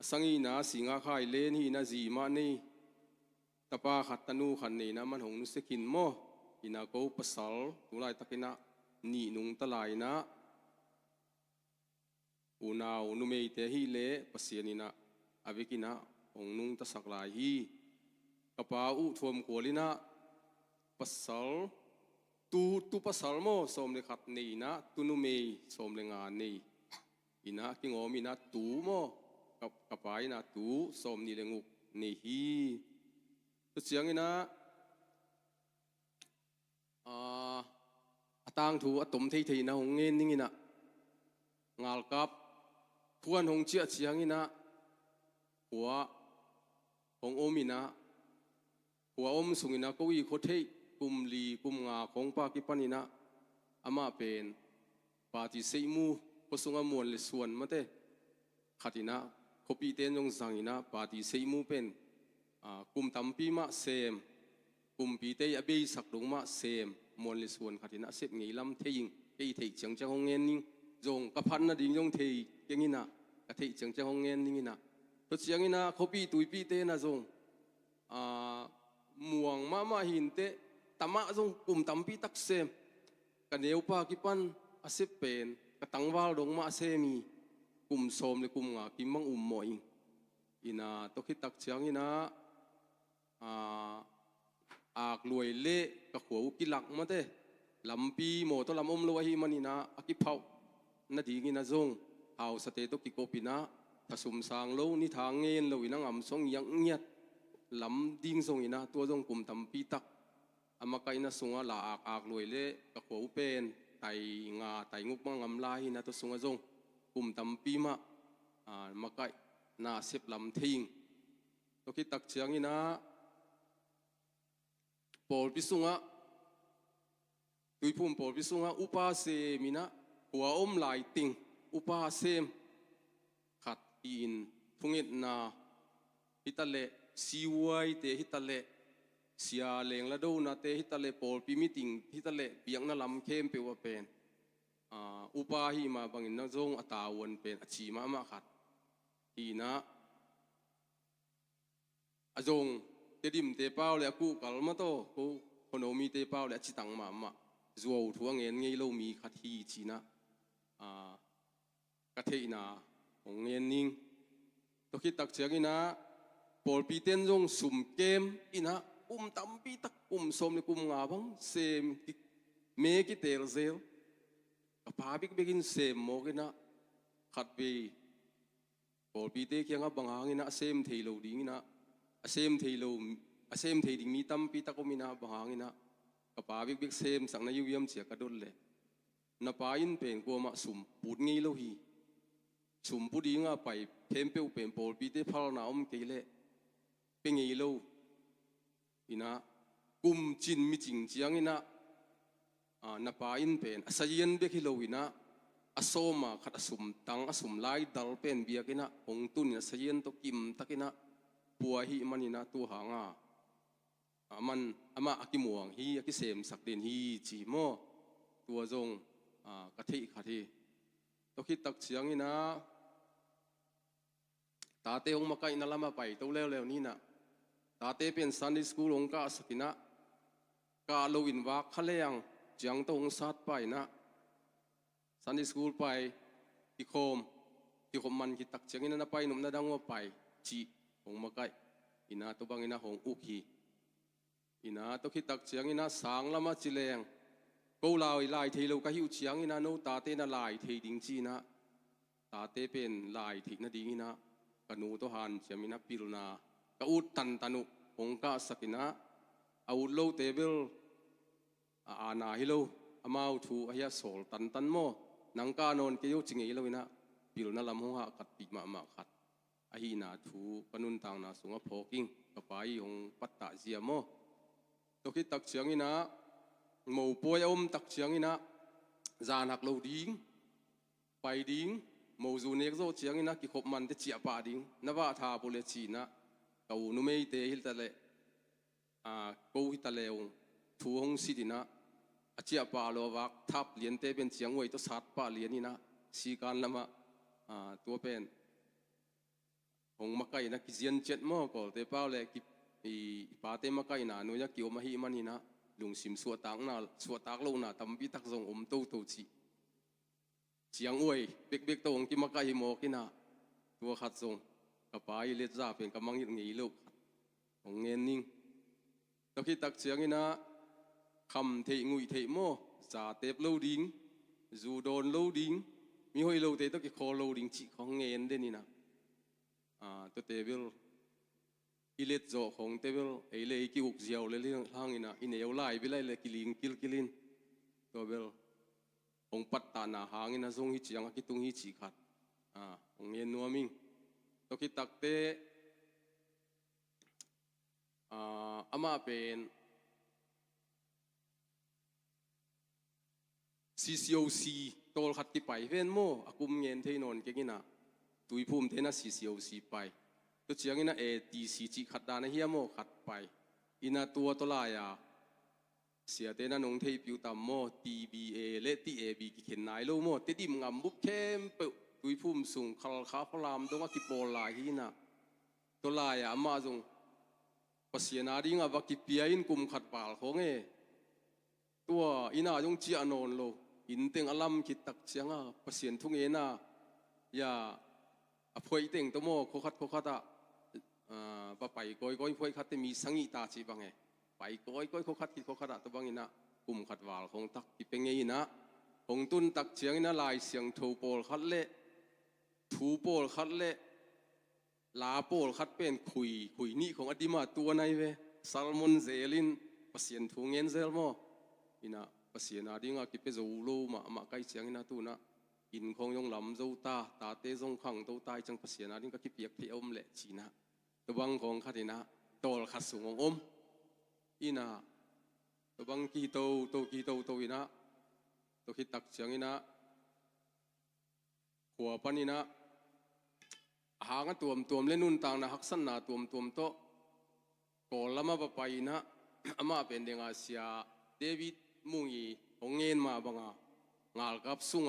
Speaker 3: สังอีนาสิงาข่ายเลนฮีนาจีมาเนตะปาขัดตนูขันนี่นะมันหงนุสกินโมอินาโกปัสสลตุลายตะกินะนี่นุงตะลายนะอูนาวนุเมยเตฮีเลปัสเซียนินะอเวกินะหงนุงตะสักลายฮีกระปาอุทวมกัวลินะปัสสลtu pasal mo som le khat nei na tu nu mei som le nga nei ina ki ngom ina tu mo kapai na tu som ni le nguk nei hi tu chiang ina atang thu atom thei thei na hong ngen ning ina ngal kap thuan hong chia chiang ina huwa hong om ina huwa om sung ina ko i kho theiกุมลีกุมงาของปากิปันินะอามาเป็นปาติเซมูปสุงมวลเลส่วนมาเตขัดินะคบีเตนยงสังอินะปาติเซมูเป็นกุมตัมปีมาเซมกุมปีเตยอเบยสักลงมาเซมมวลเลส่วนขัดินะเสพไงลำเทียงเกยเทียงจังหงเงินนิ่งจงกระพันนะดิ่งยงเทียงงินะกระเทียงจังหงเงินนิ่งนะตัวเสียงงินะคบีตุยปีเตนะจงม่วงมาหินเตตามะจงกุมตัมปีตักเซมกันเดียวปากิปันอาศัยเป็นกระตังวาลดงมาเซมีกุมโสมเลยกุมงากิมังมอยอินาตกิตักเชียงอินาอากรวยเละกะขัวอุกิลักมาเตลำปีโมตัวลำอมลวยมันอินาอากิเผานาดีกินาจงเอาสเตตกิโกปินะถ้าสมสางโลนิทางเงินเราอินังอ่ำทรงยังเงียดลำดิ้งทรงอินาตัวจงกุมตัมปีตักอามาไกนะสุงาลาอากรวยเละกะขัวอุเป็นไตงาไตงุกมังงำลายนะตัวสุงาจงกุมตัมปีมามาไกนาเสพลำทิ้งตัวคิดตักเชียงอินะปอลพิสุงะตุยพุ่มปอลพิสุงะอุปาเสมินะหัวอมลายติงอุปาเสมขัด อินทุงอินนาฮิตาเลซีไวเตฮิตาเลเสียเลงละดูนาเตฮิตาเลปอลปีมิติงฮิตาเลเปียงนาลำเข้มเปว่าเป็นอุปาหิมาบางอินนักจงอัตาวันเป็นอชีมาขัดอีนะอจงเตดิมเตเป้าเลยกูกัลมาโตกูคนโอมีเตเป้าเลยจิตังมาจัวทัวเงินไงเรามีขัดฮีจีนะกะเทนาของเงินนิ่งตัวคิดตักเชียงอินะปอลปีเต้นจงสุ่มเกมอินะตั้มปีตักสมเลยงาบังเซมเมกิเตลเซลกับพาบิกเบกินเซมโมกินะขัดไปปอลปีเตเกียงบังหางอินะเซมเทโลดิ้งอินะเซมเทโลเซมเทดิ้งมีตั้มปีตักก็มีนะบังหางอินะกับพาบิกเซมสังนายุยมเสียกระดุลเลยนับไปอินเป็นกัวมาสุ่มปูดงี้โลฮีสุ่มปูดิ้งอ่ะไปเทมเปลเป็นปอลปีเตพาลนาเกลเลเป็นงี้โลอินะกุมจินมิจิงเจียงอินะนับไปอินเป็นอาศัยยันเบกิโลอินะอาโซมาขัดสุ่มตังสุ่มไล่ดัลเป็นเบียกินะองตุนอาศัยยันตกิมตักินะปัวหิมันอินะตัวหางมันมาอากิมวงฮีอากิเสมสักเดนฮีจีโมตัวจงกะทิขัดทีตัวคิดตักเสียงอินะตาเตองมาไกนัลมาไปตัวเร็วๆนี่นะตาเตเป็นซันดิสกูลงกาสกินะกาโลวินวักขะเลงจังตงสัตไปนะซันดิสกูลไปที่โคมมันคิดตักเสียงอินะไปหนุ่มนาดังว่าไปจีองมาไกอินะตัวบางอินะหงอุกีอินะตัวคิดตักเสียงอินะสางละมาจิเลงกูลาวลายเทโลกะหิวเสียงอินะโนตาเตนะลายเทดิงจีนะตาเตเป็นลายถิกนะดิงอินะกนูตัวหันเสียมินะปิลนากะอุดตันตันุองกาสกินะอาวุธโลเตเบลอาณาฮิโลอามาอุทูอายาโซลตันโมนังกานนเกยุจิงเอโลวินะปิลนาลำหัวกัดปีมาขัดอาฮีนาทูปนุนทางนาสุงพอกิงกะไปองปัตตาเจียโมตัวคิดตักเสียงอินะหมู่ป่วยตักเสียงอินะจานหักโลดิ้งไปดิ้งหมู่จูเนกโซเสียงอินะกิขบมันจะเจียป่าดิ้งนว่าทาปุเลชีนะกูนุเมย์เตหิตะเลกูหิตะเลองทูหงสิดินะอาเจียป่าโลวักทับเลียนเตเป็นเสียงไว้ตัวสัตว์ป่าเลียนนี่นะสีการละมาตัวเป็นหงมาไกนะกิเจียนเจ็ดโมก็เตเป้าเลยกิป่าเตมาไกนะนุยกิโอมาฮิมันนี่นะลุงสิมสวดตักนะสวดตักโลนะทำบิตักทรงตู้จีเสียงอวยเบกตรงกิมาไกโมกินะตัวขัดทรงกระป๋ายเล็ดจ้าเป็นกำมังยิ่งงี้ลูกของเงินนิ่งตะกี้ตักเสียงนี่นะคำเทงุยเทโมจ่าเตบโลดิ้งจูโดนโลดิ้งมีหอยโลเตตะกี้คอโลดิ้งจีของเงินเดนี่นะตัวเตเบลอิเล็ดโจของเตเบลไอเล่กิวกเจียวเลยเรื่องทางนี่นะอินเอวไล่ไปไล่เลยกิลิงกิลินตัวเบลองปัตตานาหางนี่นะทรงฮิจิยังกิตุงฮิจิขัดของเงินนัวมิงตัวคิดตักเตอามาเป็น CCOC โตลขัดที่ไปเว้นโมอากุมเงินเทนนเก่งนะตุยภูมิเทนะ CCOC ไปตัวเชียงนี่นะ ATC จีขัดดานเฮียโมขัดไปอินาตัวตัวลายเสียเตนะนงเทปิวตามโม TBA และ TAB กิเข็นนายโลโมเตดิมงำบุกเข้มเปตุยพุ่มสูงขลขาพลามตรงว่ากิโปลาฮีนะตัวลายมาจงภาษาหน้าดิ้งว่ากิเปียอินกุมขัดปาลของตัวอินาจงเจียนนโลอินเต็งอลัมคิดตักเสียงภาษาทุ่งน่ะอย่าพวยเต็งตัวโมโคขัดปะไปก้อยพวยขัดแต่มีสังหิตาจีบังไปก้อยโคขัดคิดโคขัดตัวบังอินะกุมขัดวาลของตักกิเป็นไงนะของตุนตักเสียงน่ะลายเสียงทูโปลขัดเละทูโปลขัดเละลาโปลขัดเป็นคุยนี่ของอดีมาตัวในเวซัลมอนเซลินภาษาทุ่งเงินเซลโมอินะภาษาหน้าดิ้งกิเปโซโลมาใกล้เสียงอินะตัวนะอินคงยงลำโจตาเตจงขังโตตายจังภาษาหน้าดิ้งกิเปียกเที่ยวเละจีนะตัวบังของขัดนะโตลขัดสูงอินะตัวบังกีโตอินะตัวคิดตักเสียงอินะหัวปันอินะ หางตัวมเล่นนุ่นต่างนะฮักสันนาตัวมโตก่อนละมาปะไปนะอามาเป็นเด็กอาเซียเดวิดมุงอีของเงินมาบังงาลกับสุง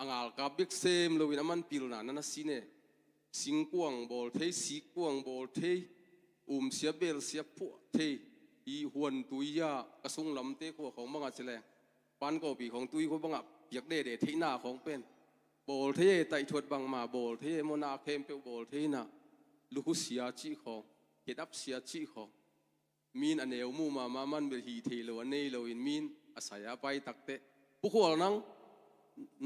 Speaker 3: งาลกับบิ๊กเซมโลวินามันพิลนานั่นสิเนสิงกวงบอลเทสีกวงบอลเทเสียเบลเสียพวเทอีหวนตุยยากระสุงลำเตะของบังอาเจริญปันก็ปีของตุยเขาบังอาอยากเดที่หน้าของเป็นบอลเทไต่ถวดบังมาบอลเทโมนาเข้มเปบอลเทน่ะลูกเสียจีของเกดับเสียจีของมีนอันเอวมูมามันเบฮีเทโลอันเนโลอินมีนอาศัยไปตักเตะผู้ขวนัง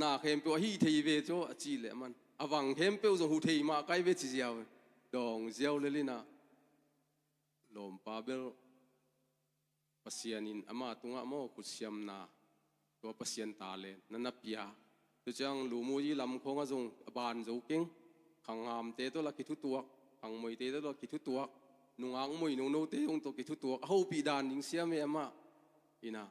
Speaker 3: นาเข้มเปฮีเทเวโจจีเลมันอวังเข้มเปวจงหูเทมาใกล้เวจิเจียวดองเจียวเลยลินะลมปาเบลปัสยานินอามาตุงะโมกุศยมนาตัวปัสยันตาเลนันนับยาตัวจังลูมูยีลำคงอาจงบานโจกิงขังหามเตตัวละกิทุตัวขังมวยเตตัวละกิทุตัวนุ่งอ่างมวยนุ่งโนเตองตัวกิทุตัวเขาปีดานยิงเสียไม่อามาอีน่ะ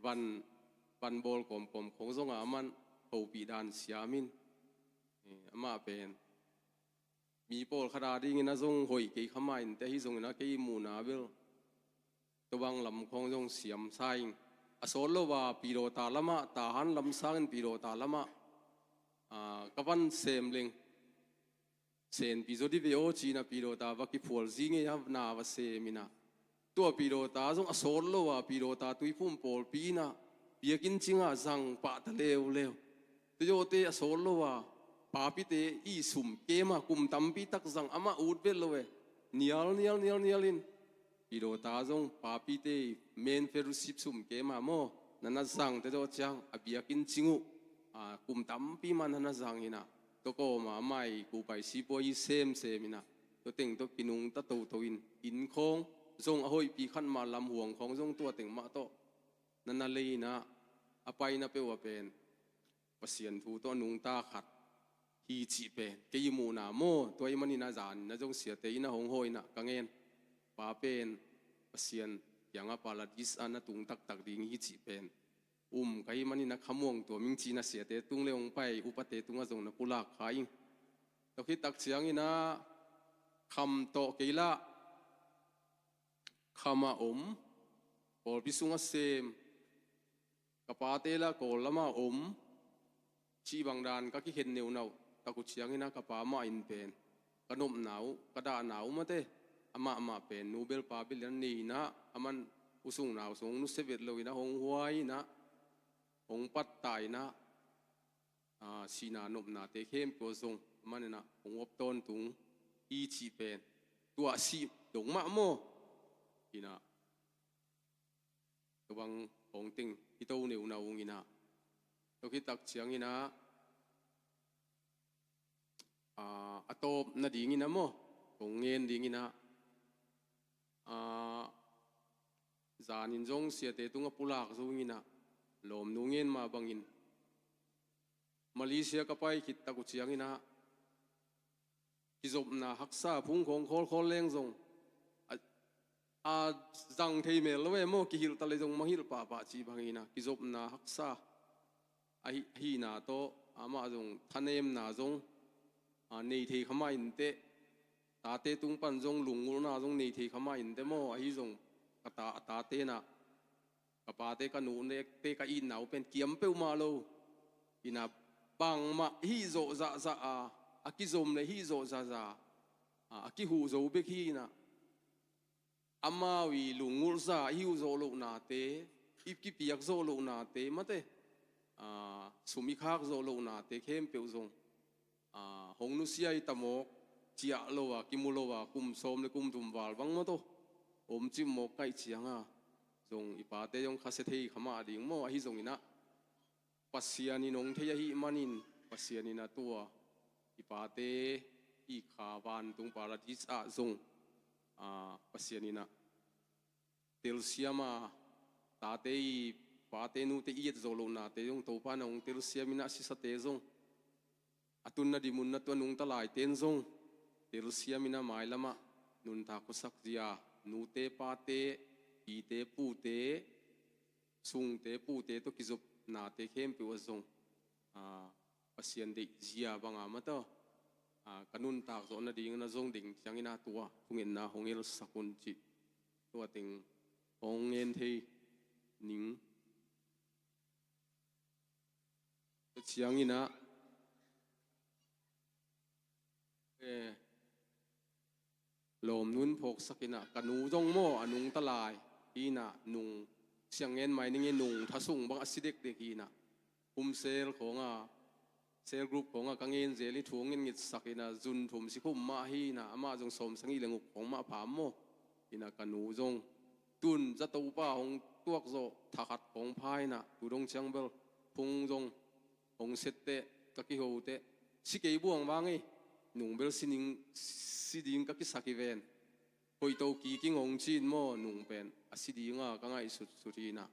Speaker 3: วันบอลกลมของจงอามันเขาปีดานเสียมินอามาเป็นมีบอลขนาดนี้นะจงหอยกี่ขมายแต่ที่จงนะกี่มูนาเบลตัวบางลำคงจงเสียมไซอโซโลว่าปีโรตาละมะตาหันลำสังปีโรตาละมะกับวันเซมลิงเซนปีโซดิเวโอจีนะปีโรตาว่ากิฟัวซิงเงียบนาวเซมินะตัวปีโรตาจงอโซโลว่าปีโรตาตุยพุ่มโปลปีนะเบียกินจิงอาจังปะทะเลวตัวโยเตอโซโลว่าปาปิเตอีสุมเกมากุมตัมปีตักจังอามาอูดเวลเวเนียลลินปีโรตาจงปาปิเตเมนเฟรุสิบสุมเกมาโมนันจังเตโจจังอเบียกินจิงูกุมตัมปีมันนันจังอินะตัวก็มาไม่กูไปสิบวยเซมินะตัวเต็งตัวกินุงตะตัวอินคงจงอหอยปีขันมาลำห่วงของจงตัวเต็งมาโตนันเลยนะอภัยนะเปว่าเป็นปัสยันทูตัวนุงตาขัดฮีจีเป็นเกยมูนาโมตัวมันนี่นาจานนะจงเสียเตยนะหงหอยนะกังเงินปาเป็นปัสยันอย่างอาปาลาดิสอันนะตุงตักดิ่งฮีจีเป็นเกยมันนี่นะขมวงตัวมิงจีนะเสียเตตุงเลวงไปอุปเตตุงอาจงนะปุลากขายตัวคิดตักเสียงนี่นะคำโตเกยละคำมาปอลพิสุงเซมกปาเตละโกลมาชีบางดานก็คิดเห็นเนียวเนาตะกุเชียงนี่นะกปามาอินเป็นกนมหนาวกระดาหนาวมาเตอามาเป็นนูเบลปาบิลนี่นะอามันอุสุงหนาวสงนุเสเวตเลยนะหงหวยนะหงปัดตายนะสีนานมนาเตเข้มตัวทรงมันนะหงอบต้นตุงอีชีเป็นตัวสีดงมะโมอีนะตัวบางของติงที่โตเนียวเนาอีนะตัวคิดตักเชียงอีนะอตบนาดีงี้นะโมของเงินดีงี้นะจานินจงเสียเตตุงปุลากซูงี้นะลมนูเงินมาบังอินมาเลเซียก็ไปคิดตะกุเชียงงี้นะกิจบนะฮักษาพุ่งของโคเล้งจงจังเทเมลเวโมกิฮิลตะเลจงมหิลป่าจีบังอินะกิจบนะฮักษาฮีนาโตอามาจงทะเนมนาจงในที่ขมาอินเตตาเตตุงปันจงลุงงูนาจงในที่ขมาอินเตโมอหิจงกตาเตนะกปาเตกันนูเนกเตกอินหนาวเป็นเกียมเปวมาโลอินะบังมาฮิโซซาอากิจมเลยฮิโซซาอากิหูโซเบกฮีนะอามาวีลุงงูซาฮิวโซโลนาเตอิบกิปิยักโซโลนาเตมาเตสุมิคากโซโลนาเตเข้มเปวจงหงนุเซียอิตามกเจียโลวะกิมุโลวะกุมโสมเลกุมตุมวาลบังมาโตจิมมกไกเจียงจงอิปาเตยงคาเซเทขมาดิ่งโมอหิจงอินะปัสยานินงเทียหิมานินปัสยานินาตัวอิปาเตอีขาบานตุงปาราดิสะจงปัสยานินะเตลเซียมาตาเตอีปาเตนูเตอีเอตโซโลนาเตยงโตปานงเตลเซียมินะสิสเตจงตุนนาดิมุนนัตัวนุงตลายเตนจงเตลเซียมินะหมายละมะนุนตากุสักจียานูเตปาเตปีเตปูเตซุงเตปูเตตัวกิจบนาเตเข้มเปวจงปัสยันเดจียบังอามาโต kanun tak zo na ding na zong ding chang ina tua thungin na hongel sakun chi tua ting hongen thei ning chiang ina lom nun phok sakina kanu jong mo anung talai ina nung siang en mai ning nung thasung bang asidek de kina sel khonga sel group khonga kangen zeli thungin ngit sakina zun thum si khum ma hi na ama jong som sangi lenguk khong ma pham mo ina kanu jong tun za to pa hong tuak zo thakat khong phai na tudong changbel phung jong hong sette kaki ho te sikei buang wangi nung bel sining siding kaki sakiven hoi to ki king hong chin mo nung pen asidinga kangai surina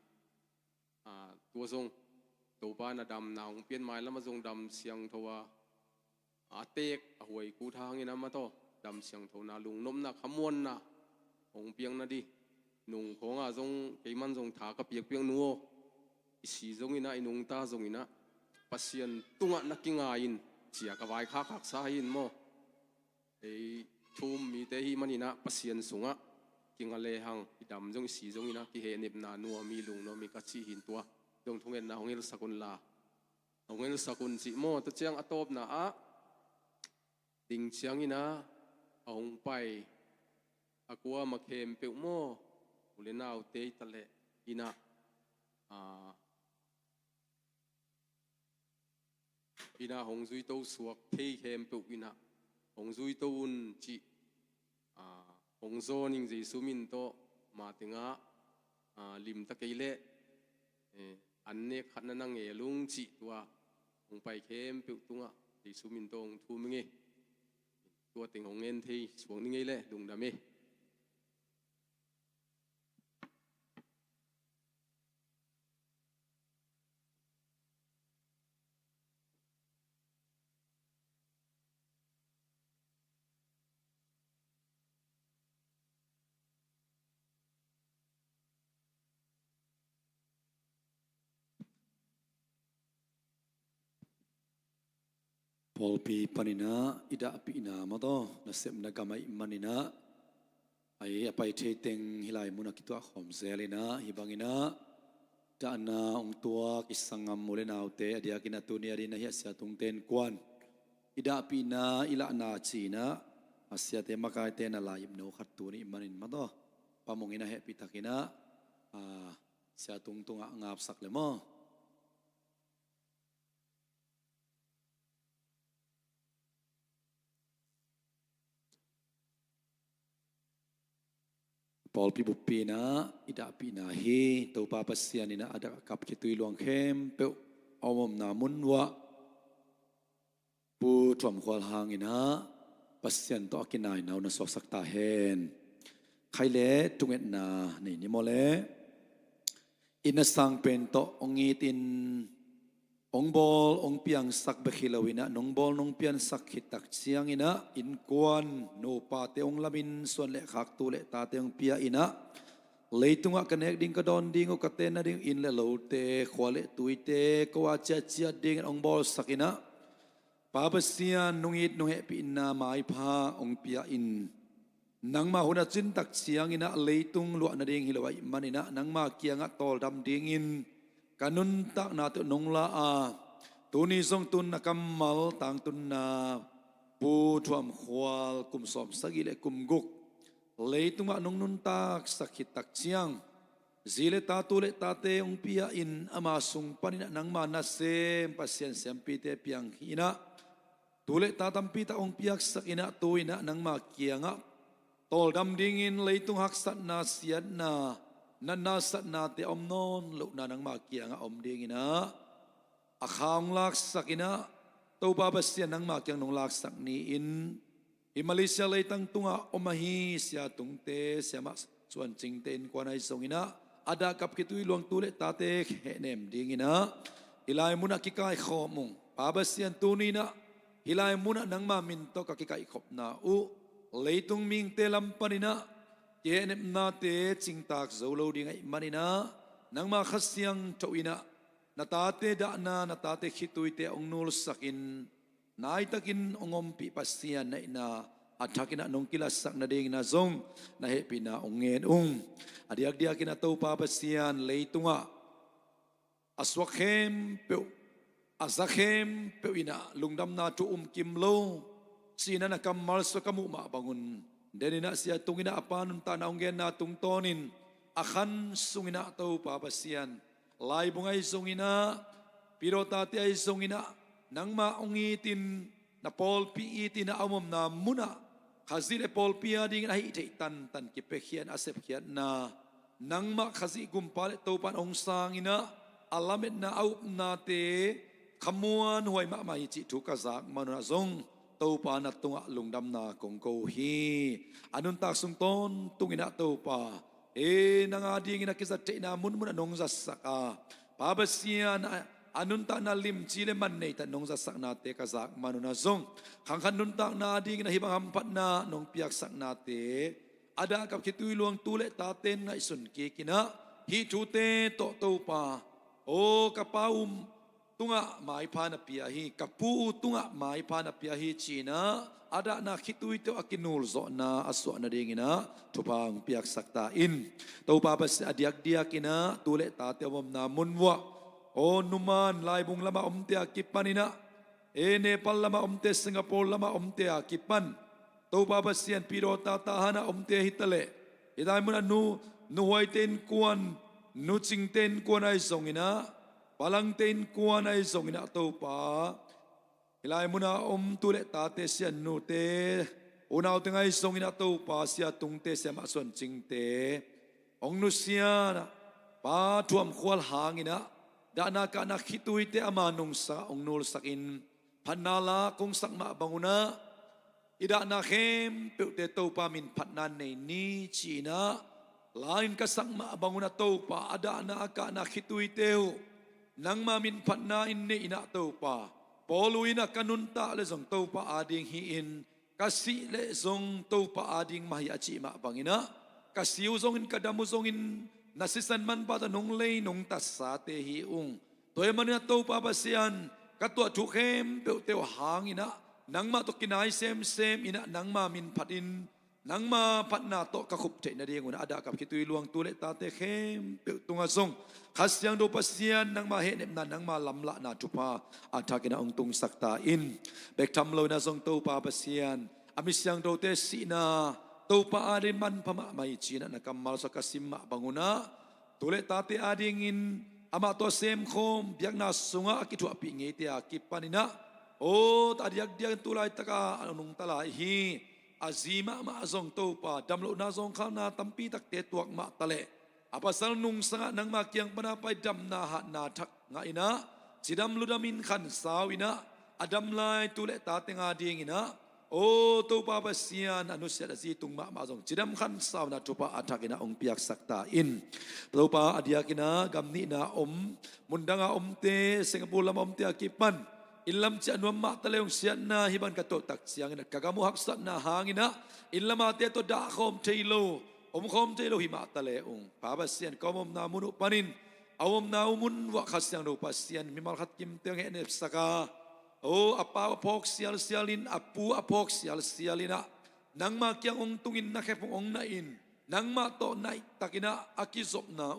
Speaker 3: tua jong to pa na dam na hong pian mai lama jong dam siang thowa tek a huai ku thang ina ma to dam siang tho na lung nom na khamon na hong piang na di nung khonga jong keiman jong tha ka piak piang nuo isi jong ina inung ta jong ina pasien tunga nakinga in chia ka vai kha khak sa hin mo ei thum mi te hi manina pasien sunga kinga le hang idam jong si jong ina ki he nip na nuo mi lung no mi ka chi hin tua jong thungen na hongel sakun la hongel sakun chi mo to chiang atop na a ting chiang ina ahong pai akwa makhem pe mo ulenau te tale ina ina hong zui to suak thei hem pe ina hong zui to un chi hong zo ning ji sumin to ma tinga lim ta keile anne khatna na nge lung chi tua hong pai khem pe tunga ji sumin tong thu minge tua ting hong en thei suang ni ngei le lung da me
Speaker 6: Paul pi panina ida pi ina mato nasem na gamai manina ai apai teng hilai muna kitwa khom zelina hibangina dana ong tua kisangam mole naute adia kina tunia rina hi sia tungten kwan ida pi na ila na china asia te makai te na laim no khat tu ni manin mato pamongina he pitakina sia tungtunga ngap sak le mo Paul pi bupina ida pina hi to pa pasian ina ada kap kitui luang khem pe omom namun wa pu thom khwal hang ina pasian to akinai nau na sok sakta hen khaile tunget na ni mole ina sang pen to ongit in ong bol ong piang sak bekhilawina nong bol nong pian sak hitak chiang ina in kwan no pa te ong lamin son le khak tu le ta te ong pia ina leitunga kanek ding ka don ding o katen na ding in le lo te khwale tuite kwa cha cha ding ong bol sakina pa basian nungit no he pi na mai pha ong pia in nang ma huna chin tak chiang ina leitung lu na ding hilawai manina nang ma kianga tol dam ding in kanun tak na tu nong la tuni song tun na kamal tang tun na pu thuam khwal kum som sagile kum guk leitunga nong nun tak sakit tak chiang zile ta tu le ta te ong pia in ama sung panina nang ma na sem pasien sem pi te piang hina tu le ta tam pi ta ong piak sakina tuina nang ma kianga tol dam ding in leitung hak sat na sian na nana sat na te om non lu na nang ma kianga om ding ina akhang lak sakina to ba basian nang ma kyang nong lak sak ni in i Malaysia leitang tunga omahi sia tungte sia ma chuan chingten kwanai songina ada kap kitui luang tule tate he nem ding ina hilai muna kikai khomung pa basian tunina hilai muna nang ma min to ka kikai khop na u leitung ming te lampanina kenem na te chingtak zolo ding ai manina nangma khasyang thoina natate da na natate khituite ongnul sakin นายตะกินองอมปีปัสเซียนในนาอัฐกินะนงกิลาสักนาเดงนาซงนาเฮปีนาองเงินอดียกเดียกินะเต้าปาปัสเซียนเลยตุงะอสวะเข้มเปียวอาซาเข้มเปียวอินะลุงดำนาทุกิมโลสีนันกำมัลสกมุมาบังุนเดนินะเสียตุงอินะอปานุนตานาองเงินนาตุงโตนินอาคันสุงินะเต้าปาปัสเซียนลายบุงไอสุงินะปิโรตาติไอสุงินะนังมาองอีตินna Paul pi itin na amom na muna khazi le Paul pi ading na hi tan ki pekhian asep khian na nangma khazi gumpal to pan ong sang ina alamet na au na te khamuan huai ma mai chi thu ka zak manuna zong to pa na tunga lungdam na kong ko hi anun tak sung ton tungina to pa nanga ding ina kisa te na mun mun anong zasaka pabasian anun ta na lim chile man nei ta nong za sak na te ka zak manuna zong khang khan nun ta na ding na hibang hampat na nong piak sak na te ada kap khitui luang tu le ta ten ngai sun ki kina hi thu te to pa o kapaum tunga mai pha na pia hi kapu tunga mai pha na pia hi china ada na khitui te akinul zo na aswa na ding ina thupang piak sak ta in to pa bas adiak dia kina tu le ta te wam na munwa o numan lai bung lama omte akipanina Nepal lama omte Singapore lama omte akipan to babasian piro tatahana omte hitale idai muna nu hoiten kuan nu chingten kuan ai songina palangten kuan ai songina to pa ilai muna tule tate sian nu te unaw tengai songina to pa sia tungte sia ma son chingte ong nu sia pa thuam khwal hangina dana ka na khitui te amanung sa ongnul sakin phanala kung sakma banguna ida na khem pe te to pa min phatnan nei ni china lain ka sakma banguna to pa ada na ka na khitui teu nang ma min phatna in ne ina to pa poluina kanunta le zong to pa ading hi in kasi le zong to pa ading mahi achi ma bangina kasiu zong in kadamu zong in nasisan man pa nong lay nong tasa te hi toy man na to papasian katwa thukem te hangina nangma to kinai sem ina nangma min phatin nangma phatna to ka khup the na ding una ada kap kitui luang tu le ta te khem pe tunga song khasyang do pasian nangma he nem na nangma lamla na thupa athakina ong tung sakta in bek tham lo na song to papasian amisyang do te sina to pa adin man pama mai china na kamal sa kasimma banguna tule tate ading in ama to sem khom biak na sunga akitu api nge te akipanina o tadiak dia tulai taka anung talai hi azima ma zong to pa damlo na zong kha na tampi tak te tuak ma tale apasal nung sanga nang ma kyang panapai dam na ha na thak nga ina chidam ludamin khan sawina adam lai tule tate nga ding ina o to pa pasian anusya si tungma ma jong chidam khan sauna thupa athakina ong piak sakta in to pa adiakina gamni na mundanga te Singapore lam omte akipan ilam cha nuam ma taleong sian na hiban ka to tak siang na kagamu haksat na hangina ilama te to da khom thailo khom thailo hima taleong pa pasian komom na munu panin awom na umun wa khasyang do pasian mimal khat kim te nge saka o apa apok sialin apu apok sialina nangma kyang ong tungin na khepong ong na in nangma to nai takina akizop na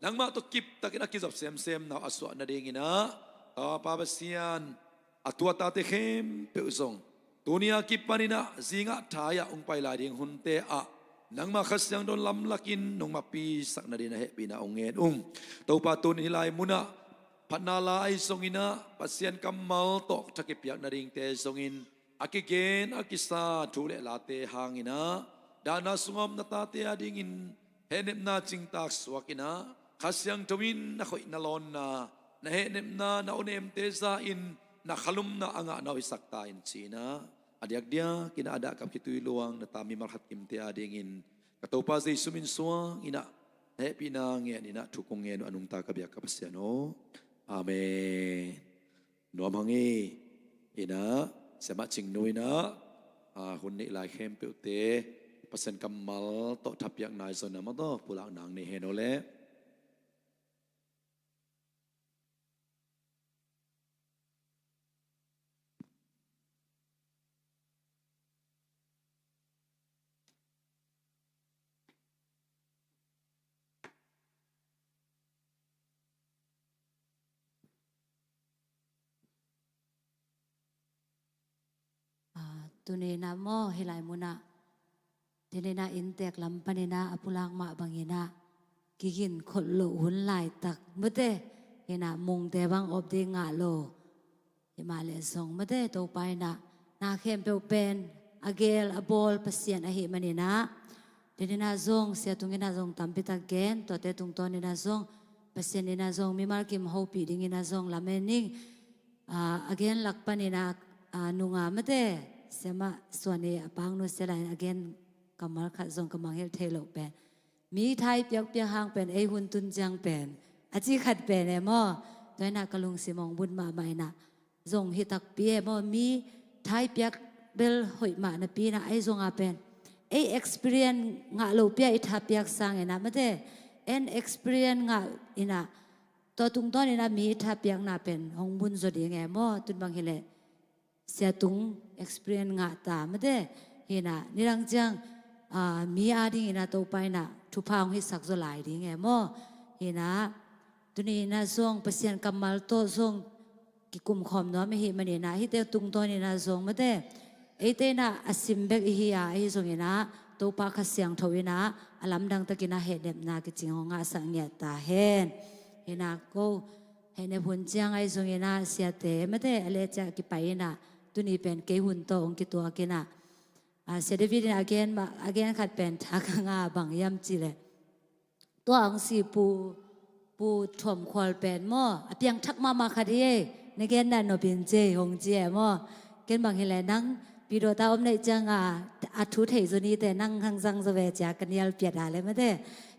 Speaker 6: nangma to kip takina akizop sem na aswa na dingina papasian atwa tate khem peuzong tunia kipanina zinga thaya ong paila ding hunte a nangma khasyang don lam lakin nong mapi sak na dina he pina ongen to pa tun hilai muna panala ay songina pasien kamal tok takipyak na ring te songin akigen akisa thule late hangina dana sungom na tate adingin henep na chingtak swakina khasyang tawin na khoi na lon na henep na onem te za in na khalum na anga na isakta in china adiak dia kina ada kap kitui luang na tami marhat kim te adingin katopa zai sumin suang ina happy na nge ina thukong nge no anung ta kabyak kapasiano Amen. Nuam hangi ina sema ching nuina hunni lai khem pe te pasen kamal to thapyak nai zona ma to pulang nang ni henole
Speaker 7: ตุเนนะโมเฮลายมุนะเทเนนะอินเตกลำปเนนะอภุลากมาบังเฮนะกิกินคนโลหุนลายตักมะเตเฮนะมุงเตบังอบเดงะโลเฮมาเลสงมะเตโตไปนะนาเข้มเปเป็นอเกลอบอลปัสเซียนอหิมันเนนะเทเนนะซงเสียตุงเนนะซงตัมปิตะเกนตัวเตตุงตอนเนนะซงปัสเซียนเนนะซงมีมาร์กิมโฮปีดิงเนนะซงลาเมนิงagain lakpan ina nunga mate sema swane apang no selain again kamal khat zong kamang hel thelo pen mi thai pyak pyak hang pen ei hun tun jang pen achi khat pen e mo toina kalung simong bun ma mai na zong hitak pi e mo mi thai pyak bel hoi ma na pi na ai zong a pen ei experience nga lo pya i tha pyak sang ena mate en experience nga inaตัวตุงต้นนี่นะมีทับยังน่าเป็นห้องบุญสดยังไงมั่วตุนบางทีเลยเสียตุง experience งาตาไม่ได้เห็นนะนี่รังจังมีอาดิ้งนะตัวไปนะทุพางให้สักสลายดิ้งไงมั่วเห็นนะตัวนี้นะส่งเปอร์เซ็นต์กำมัลโตส่งกิกุมคอมเนาะไม่เห็นมันเนี่ยนะที่เตตุงต้นนี่นะส่งไม่ได้ไอ้เตนะอาศิมเบกอีฮียไอ้ส่งเห็นนะตัวปากเสียงทวีนะอลัมดังตะกินะเหตุเด็บนากิจริงของอาสังเงียตาเห็นเห็นนะก็เห็นในผลเจียงไอ้ทรงเห็นนะเสียเตไม่ได้อะไรจะกิไปนะตัวนี้เป็นเกหุ่นโตองกิตัวกินะเสียดวิดนะagainขัดเป็นทักงาบางยำจีเลยตัวอังสีปูถ่วมควอลเป็นมั่วเพียงทักมาขัดเย่ในแกนนั่นโนเป็นเจหงเจียมั่วแกนบางเห็นแหละนั่งปีโดตาอมในจังอัทุเทศนี้แต่นั่งข้างซังสเวจากกันยัลเปียดอะไรไม่ได้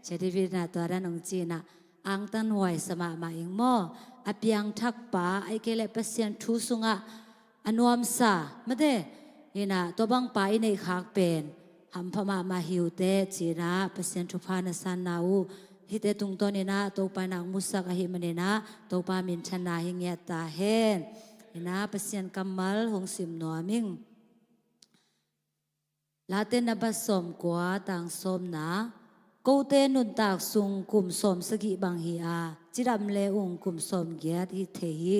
Speaker 7: เสียดวิดนะตัวด้านองจีนะอังตันหวยสมามาอิงโมอเปียงทักป่าไอเกลเปเซียนทุสุงะอนุมสาไม่ได้นี่นะตัวบังป่าในขากเป็นหำพม่ามาหิวเตจีนะเปเซียนทุพานสันนาอูฮิเตตุงตัวนี่นะตัวปานังมุสักอหิมันนี่นะตัวปามินชนะหิงเงตาเฮนนี่นะเปเซียนกัมมัลหงสิมนัวมิงลาเตนบัสสมกว่าต่างสมนะกูเตนุนตากสุงกุมสมสกิบังฮีอาจิรำเลอุงกุมสมเกียรติเทฮี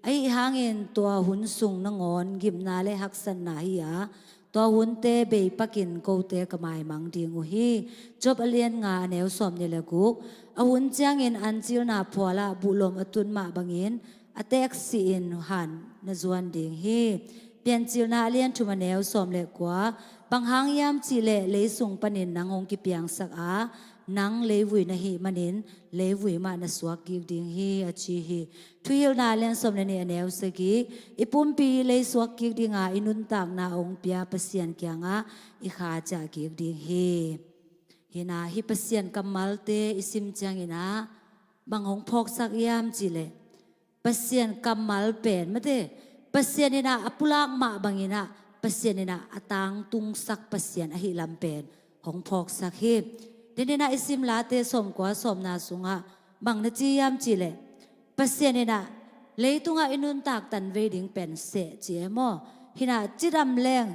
Speaker 7: ไอหางเงินตัวหุ่นสุงนงอนกิมนาเลหักสันนาฮีอาตัวหุ่นเตเบยปักินกูเตกมายมังดิงอุฮีจบเลียนงาแนวสมเนลกุกอหุ่นเจียงเงินอันจิลนาพัวละบุลมอตุนมาบังเงินอเตกซีอินหันนจวนดิงฮีเปลี่ยนจิลนาเลียนทุมาแนวสมเลกว่าบางหางยามจีเลเลยส่งปนินนางองกิเปียงสักนางเลวุยนะฮีมันินเลวุยมานะสวกกิกดิงฮีอชีฮีทุยลนาเลนสมเนเนแนวสกิอิปุมปีเลยสวกกิกดิงอินุนตากนาองเปียปเซียนเกียงอิขาจากกิกดิงฮีฮินาฮิปเซียนกัมมัลเตอิซิมจังอินะบางหงพอกสักยามจีเลปเซียนกัมมัลเป็นมะเตปเซียนอินะอปุลากมาบางอินะปัสเซียนนะอตังตุงสักปัสเซียนอหิลำเป็นของพอกสักเฮเดนนะอิสิมลาเตสมกว่าสมนาสุงะบังนจียามจีเลปัสเซียนนะเลยตุงะอินุนตากตันเวดิงเป็นเสจีเอโมหินาจิรำแรง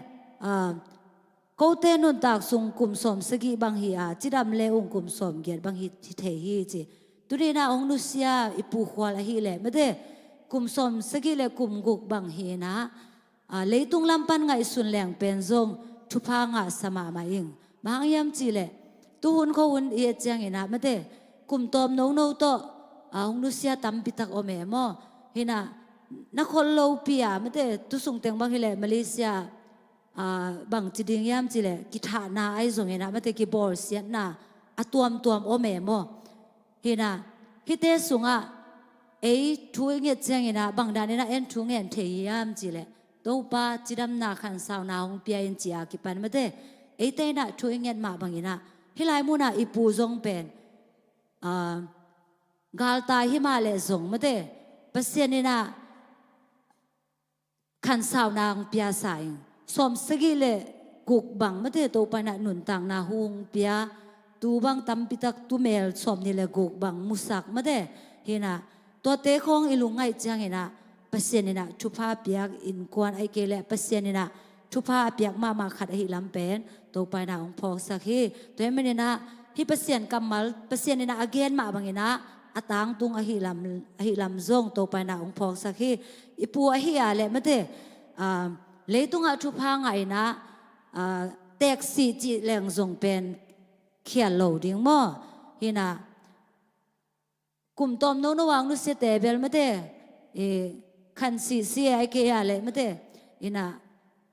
Speaker 7: กูเตนุนตากสุงกุมสมสกิบังฮีอาจิรำเลองกุมสมเกียรบังฮีทิเทฮีจีตุนีนาองนุสยาอิปูขวาลฮีเลไม่ได้กุมสมสกิเลกุมกุกบังฮีนะเลยตุงลำปันไงสุนแหลงเป็นทรงทุพางะสมามาอิงบางยามจีเลตุหุนเขาหุนเอียดจังเห็นนะไม่ได้กุมตอมน้องโนโตหงนุเสียตัมปิตักโอเมโมเห็นนะนักคนโลปียไม่ได้ตุส่งเตียงบางทีเลมาเลเซียบางจีดิงยามจีเลกิธานาไอทรงเห็นนะไม่ได้กีบอลเสียนะตัวมโอเมโมเห็นนะฮิเตสุงะทุยเงียจังเห็นนะบางด้านนี่นะทุงเงียเทียมจีเลตัวป้าจิดำนาขันสาวนาหงเปียนจีอากิปันมาเต้เต้น่ะช่วยเงียมาบางอย่างน่ะฮิลายมูน่ะอีปูซงเป็นกาลตายฮิมาเลซงมาเต้เปเซียนี่น่ะขันสาวนาหงเปียสายสมสกิเลกุกบังมาเต้ตัวป้าน่ะหนุนต่างนาหงเปียตูบังตัมปิตักตูเมลสมนี่เลกุกบังมุสักมาเต้เห็นน่ะตัวเตะของอิลุงไงจังเห็นน่ะปัสเซียนนะทุพาเปียกอินกวนไอเกลปัสเซียนนะทุพาเปียกมาขัดหิลำเป็นตัวไปนะองพอกสักฮีตัวไม่เนี่ยนะที่ปัสเซียนกัมมัลปัสเซียนนะอเกนมาบางนะอัตังตุงอหิลำซงตัวไปนะองพอกสักฮีอิปูอหิอาเลไม่เต lấy tung à chụp hàng ngày na taxi chỉ leng dùng pen kia lâu điên mò hi na cùng tôm nấu nấu ăn nó sẽ tệ bel mà thế khăn xì ai kia à lệ mà thế hi na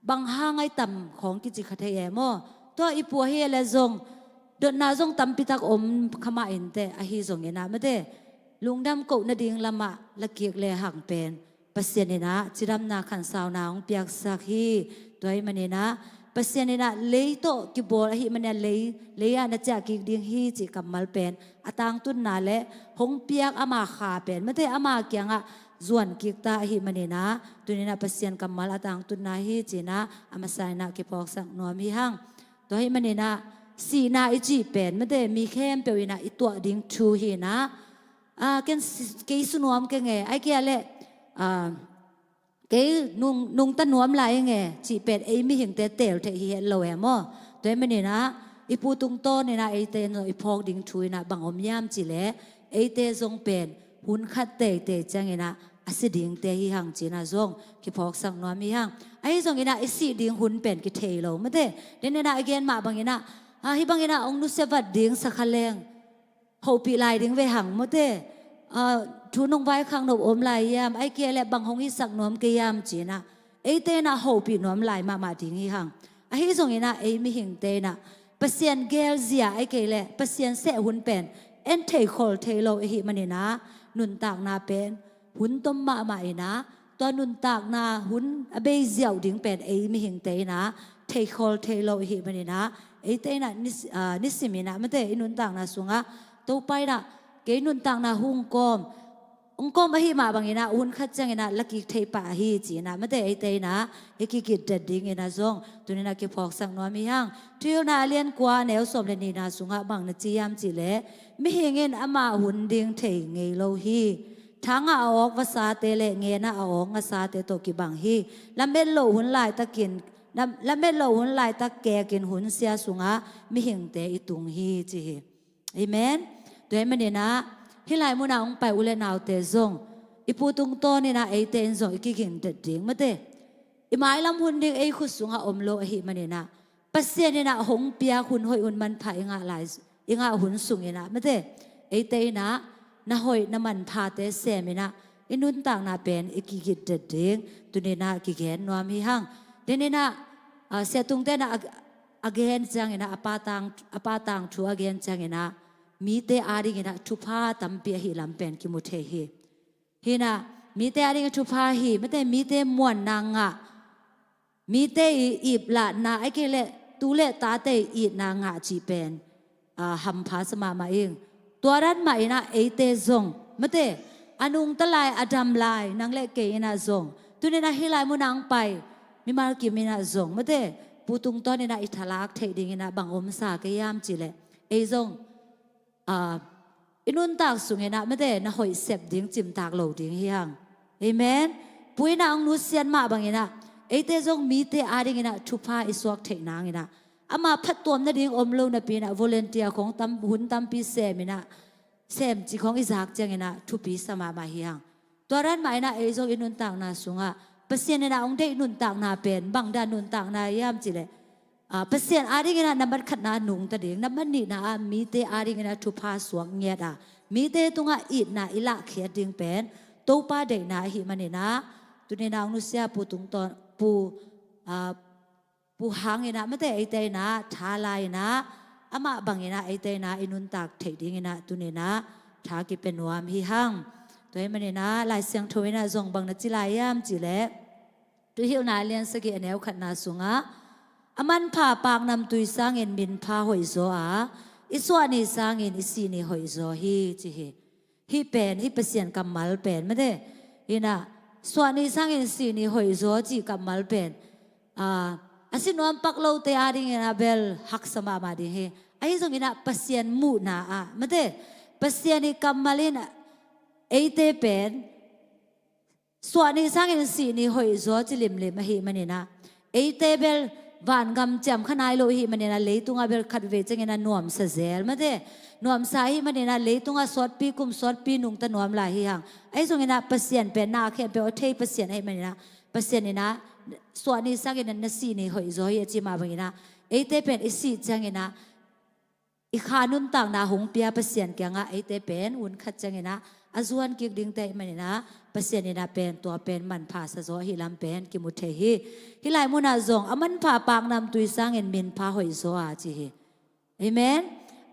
Speaker 7: bằng hàng ai tầmของกิจขัดให้มอตัวอีปัวเฮเลยจงเดินนาจงตำปิตักอมขมาอินเตอหิจงเงินะมาเตลุงดำกูนาดิ่งละมะละเกียกเลยหังเป็นปัสยานินะจิรำนาขันสาวนาองเปียกสักฮีตัวมันนี่นะปัสยานินะเลยโตกิบอลหิมันเนี่ยเลยอาณาจักรกิกดิ่งฮีจิกับมัลเป็นอตางตุนนาเละหงเปียกอามาขาเป็นมาเตอามาเกียงอะส่วนกิกตาหิมันนี่นะตัวนี้นะปัสยานกับมัลอตางตุนนาฮีจีนะอามาใส่นะกิปอกสักนวมหิหังตัวหิมันนี่นะสีนาอิจิเป็นไม่ได้มีเข้มเปวินะอิตัวดิ่งชูฮีนะกันเกยสนวมกันไงไอ้เกยเละเกยนุ่งตะนวมลายไงจีเป็นไอ้มีหิงเตเตลเทเฮียโลเอมอตัวมันนี่นะอีปูตุงโตนี่นะไอ้เตนอีพอกดิ่งชูนะบังอมยามจีเละไอ้เตจงเป็นหุ่นขัดเตจังไงนะอาศัยดิ่งเตหิหังจีนะจงกิพอกสังนวมหิหังไอ้จงไงนะไอ้สีดิ่งหุ่นเป็นกิเทโลไม่ได้เดี๋ยวนี้นะไอ้เกนมาบางไงนะฮิบังเงินะองนุเสวัดดิ่งสักเลงหูปีลายดิ่งเวหังมดเต้ทุนงไว้ข้างนบอมลายยามไอเกลและบางหงฮิสักนวมเกียมจีนะไอเต้นะหูปีนวมลายมาดิ่งฮิหังไอฮิส่งเงินะไอมีหิงเต้นะเปเซียนเกลเซียไอเกลและเปเซียนเสหุ่นเป็นเอ็นเทคอลเทโลไอฮิมันนี่นะนุนตากนาเป็นหุ่นต้มมาไอนะตัวนุนตากนาหุ่นเบยเจียวดิ่งเป็นไอมีหิงเต้นะเทคอลเทโลไอฮิมันนี่นะไอ้เต้น่ะนิสิมินะไม่เต้ไอ้นุนต่างน่ะสุงะตัวไปน่ะเกนุนต่างน่ะหุงกอมองกอมมาหิมาบางอย่างน่ะหุ่นขัดจังน่ะลักกิเทปะฮีจีน่ะไม่เต้ไอ้เต้น่ะไอ้กิกิดเด็ดดิ่งน่ะจงตัวนี้น่ะเก็บพอกสังนวมีหังทุยน่ะเลียนกว่าแนวสมเลนี่น่ะสุงะบางน่ะจียามจีเล่ไม่เห็นเงินอามาหุ่นดิ่งเทงไงโลฮีทั้งอาออกภาษาเตเล่เงินน่ะอาออกภาษาเตโตกิบางฮีลำเบ็ดโลหุ่นลายตะกินแล้วเมื่อเราหุ่นลายตะแกกินหุ่นเสียสุงะไม่เห็นแต่อีตุงฮีจีเอเมนโดยมันเนี่ยนะที่ลายมุนาองไปอุเลนาวเตซงอีปูตุงโตนี่นะไอเตนซงอีกินเด็ดดิ่งมาเตอีไม้ลำหุ่นดิ่งไอขุดสุงะอมโลหิมันเนี่ยนะปัสเซียนี่นะหงเปียหุ่นหอยอุ่นมันผ่ายงาลายงาหุ่นสุงเนี่ยนะมาเตไอเตนะนะหอยน้ำมันพาเตเสมินะอินุนต่างนาเป็นอีกินเด็ดดิ่งตัวนี้นะกิเกนนวมีหังเดนี่นะเสตุงเตนะagain จังเนะอปาตังทัว again จังเนะมีเตอาริงนะทุพาตัมเปียหิลำเป็นกิมุเทหินะมีเตอาริงทุพาหิไม่แต่มีเตมวนนางะมีเตอีบละนาไอเกเลตูเลตาเตอีนางะจีเป็นหัมพาสมาเองตัวรันมาเนะเอเตซงไม่แต่อนุงตะลายอดัมลายนางเล็กเกยนะซงตัวนี้นะฮิลายมุนางไปมีมากิมินะจงไม่ได้ปูตุงตอนนี้นะอิทาลักเทดิ่งนะบางอมสากยามจิเลไอจงอินุนตากสุงนะไม่ได้นะหอยเสพดิ่งจิมตากเหลาดิ่งเฮียงเอเมนปุยนางนุเซียนมาบางนะไอเตจงมีเตอาดิ่งนะทุพาอิสวกเทนางนะอามาพัดตัวนั่นดิ่งอมโลนะปีนะวอลเลนเทียของตำหุ่นตำปีเซมินะเซมจีของอิซักจังนะทุปีสมามาเฮียงตัวรันมานะไอจงอินุนตากนะสุงะเปเซียนนะองได้นุนต่างนาเป็นบางด้านนุนต่างนายามจิเลเปเซียนอาริกนะนับบัดขัดนาหนุงตะเดงนับบัดนี่นะมีเตอาริกนะทุพาสวงเงียดมีเตตุงะอิดนะอิละเขียดิงเป็นโตปาเดนะหิมันนี่นะตุเนนาองนุเสียปูตุงตอนปูหางนะไม่แต่ไอเตนะทาลายนะอามาบางนะไอเตนะอินุนตักเทดิงนะตุเนนะทากิเป็นวามหิหังตัวมันนี่นะลายเสียงถอยนะจงบางนัดจิลายามจิเล่ตัวเหี่ยวนาเลียนสกีแนวขัดนาสุงะอามันผ่าปากนำตุยสร้างเงินบินพาหอยโซอิสวานี่สร้างเงินอิสีนี่หอยโซฮีจิฮีเป็นฮีเปเซียนกำมัลเป็นไม่ได้ยินะสวานี่สร้างเงินสีนี่หอยโซจีกำมัลเป็นอาศินวมปักโลเตอาริงนะเบลฮักสมามาดิเฮไอ้ทรงนะเปเซียนมูนาไม่ได้เปเซียนนี่กำมัลินะไอเตเป็นส่วนนี้สร้างเงินสีนี่หอยโซจิลิมเลมหิมันนี่นะไอเตเบลวันกำจำขนายโลหิมันนี่นะเลยตุงอาเบลขัดเวจังเงินนวมเสเซลมาเด้นวมสายมันนี่นะเลยตุงอาสอดปีกุมสอดปีนุงตะนวมลายหิหังไอส่งเงินนะเปอร์เซ็นต์เป็นนาเขียนเป็นว่าเทเปอร์เซ็นต์ให้มันนี่นะเปอร์เซ็นต์นี่นะ ส่วนนี้สักเงินนั่นสีนี่หอยจอยจีมาบังนะไอเตเป็นไอสีจังเงินะอีขานุนต่างนาหงเปียเปเสียนแกงะไอเตเป็นอุ่นขัดจังเงินะอาจวนกิกดิ่งเตมันนะเปเสียนนี่นะเป็นตัวเป็นมันผ่าสะโซฮิลำเป็นกิมุเทฮีฮิไลมุนาจงอามันผ่าปางนำตุยสังเงินมินผ่าหอยโซอาจีฮีเอเมน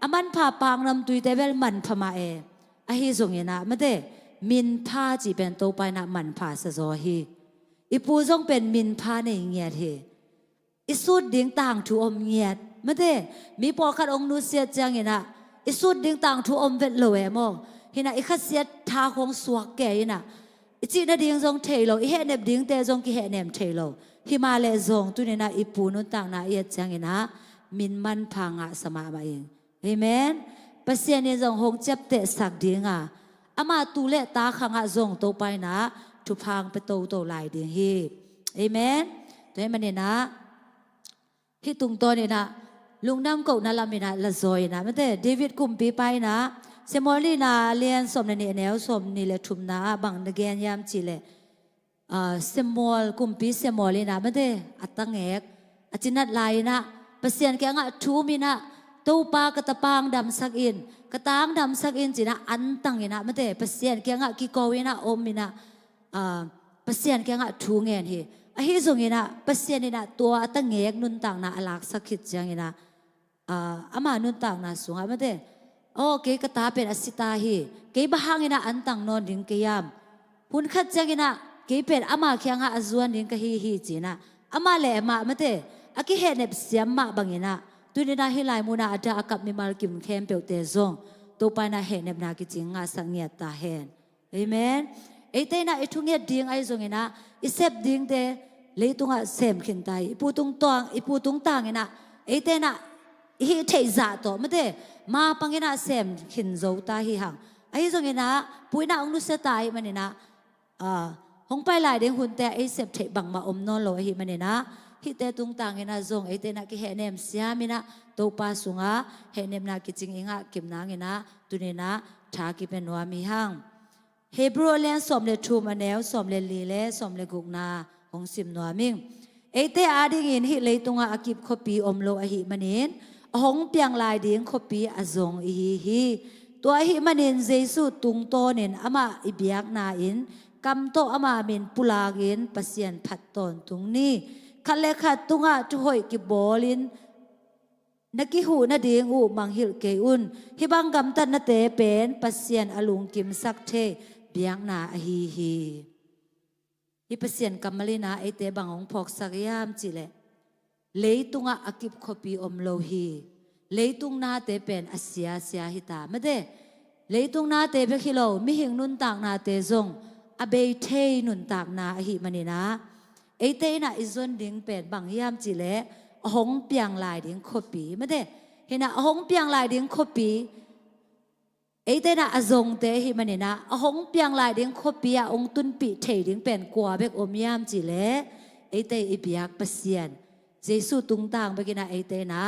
Speaker 7: อามันผ่าปางนำตุยเตเวลมันพมาเออะฮีจงเงินะไม่ได้มินผ่าจีเป็นตัวไปนะมันผ่าสะโซฮีอีปูจงเป็นมินผ่าในเงียดฮีอิสุดดิ่งต่างถูอมเงียดไม่ได้มีปอขัดองนุเสียจังเห็นะอิสุดดิ่งต่างถูอมเวทโลเอมองเห็นะอิขัดเสียทาของสวกแก่เห็นะอิจินาดิ่งจงเทโลอิเฮเนบดิ่งเตจงกิเฮเนมเทโลฮิมาเลจงตุเนนะอิปูนุต่างนาเอียจังเห็นะมินมันพังอะสมามาเองเอเมนเปเสียนจงหงเจ็บเตะสักดิ่งอะอามาตูเลตาขังอะจงโตไปนะทุพังไปโตหลายดิ่งฮีเอเมนตัวให้มันเนี่ยนะที่ตุงตัวเนี่ยนะลุงน้ำเก่านั่นละมีนะละซอยนะไม่แต่เดวิดกุมปีไปนะเซมอลีนะเลียนสมในเนี่ยแนวสมนี่แหละทุมนะบังนเกียนยามจีเลยเซมอลกุมปีเซมอลีนะไม่แต่อัตตังเอกอจินัดลายนะเปเซียนแกงะทูมีนะตู้ปากระตะปางดำสักอินกระตางดำสักอินจีนะอันตังอินะไม่แต่เปเซียนแกงะกิโกวินะอมมีนะเปเซียนแกงะทูเงินเฮอะฮิซงอินะเปเซียนอินะตัวตั้งเอกนุนต่างนะอลักสักขิดจังอินะอามานุนต่างนะสุงไม่ได้โอ้เกกตาเป็นอสิตาฮีเกบะฮังอินะอันต่างนอนดิ่งเกียมพุนขัดจังอินะเกเป็นอามาเคียงะอจวนดิ่งกะฮีจีนะอามาเลมาไม่ได้อากิเฮเนบเสียมมาบังอินะตุนินาฮิไลมุนาอาดาอากับมิมาลกิมเข้มเปียวเตซงตัวไปนะเฮเนบนากิจิงงาสังเงียตาเฮนเอเมนไอเตนะไอทุงเงียดิ่งไอซงอินะอิเซบดิ่งเตเลยตุงะเซมขินไตอีปูตุงตวงอีปูตุงต่างอินะไอเตนะฮิเทจาโตไม่ได้มาปังอินะเซมขินโจตาฮิหังไอซงอินะปุยนะองนุสตายมันอินะหงไปหลายเด้งหุ่นแต่ไอเซบเทบังมาอมนอนโลฮิมันอินะฮิเตตุงต่างอินะจงไอเตนะกิเฮเนมเสียมินะโตปาสุงะเฮเนมนากิจิงอิงะกิมนางอินะตุนินะทากิเป็นวามิหังเฮบรูเลียนสมเลทูมาแนวสมเลลีเลสมเลกุกนาของสิมนัวมิงเอเตอาดิงินฮิเลยตุงอากิบคปีอมโลอหิมันินหงเปียงลายดิงคปีอจงอีฮีตัวอหิมันินเจสุตุงโตนินอามาอิเบียกนาอินกำโตอามามินปุลากินปัสยันพัดตอนตุงนี้คันเลขัดตุงอาจุหอยกิบอลินนักกิหูนาดิงอูมังฮิลเกอุนฮิบังกำตันนาเตเป็นปัสยันอลุงกิมสักเทเบียกนาอหิฮีฮิปเซียนกัมมาลีนาไอเตบังองพอกสักยามจิเลเลยตุงอากิบคปีอมโลฮีเลยตุงนาเตเป็นอาเซียเซียฮิตาไม่ได้เลยตุงนาเตเบคิโลมิหิงนุนต่างนาเตจงอเบยเทนุนต่างนาอหิมันีนาไอเตน่ะอิจนดิ่งเป็นบังยามจิเลหงเปียงลายดิ่งคปีไม่ได้เห็นนะหงเปียงลายดิ่งคปีไอเตนะอจงเตหิมันนี่นะหงเปียงลายดิ่งคบปียองตุนปีเทดิ่งเป็นกว่าเบกอมยามจิเลไอเตอิเบียกเปเซียนเจสุตุงต่างเบกินะไอเตนะ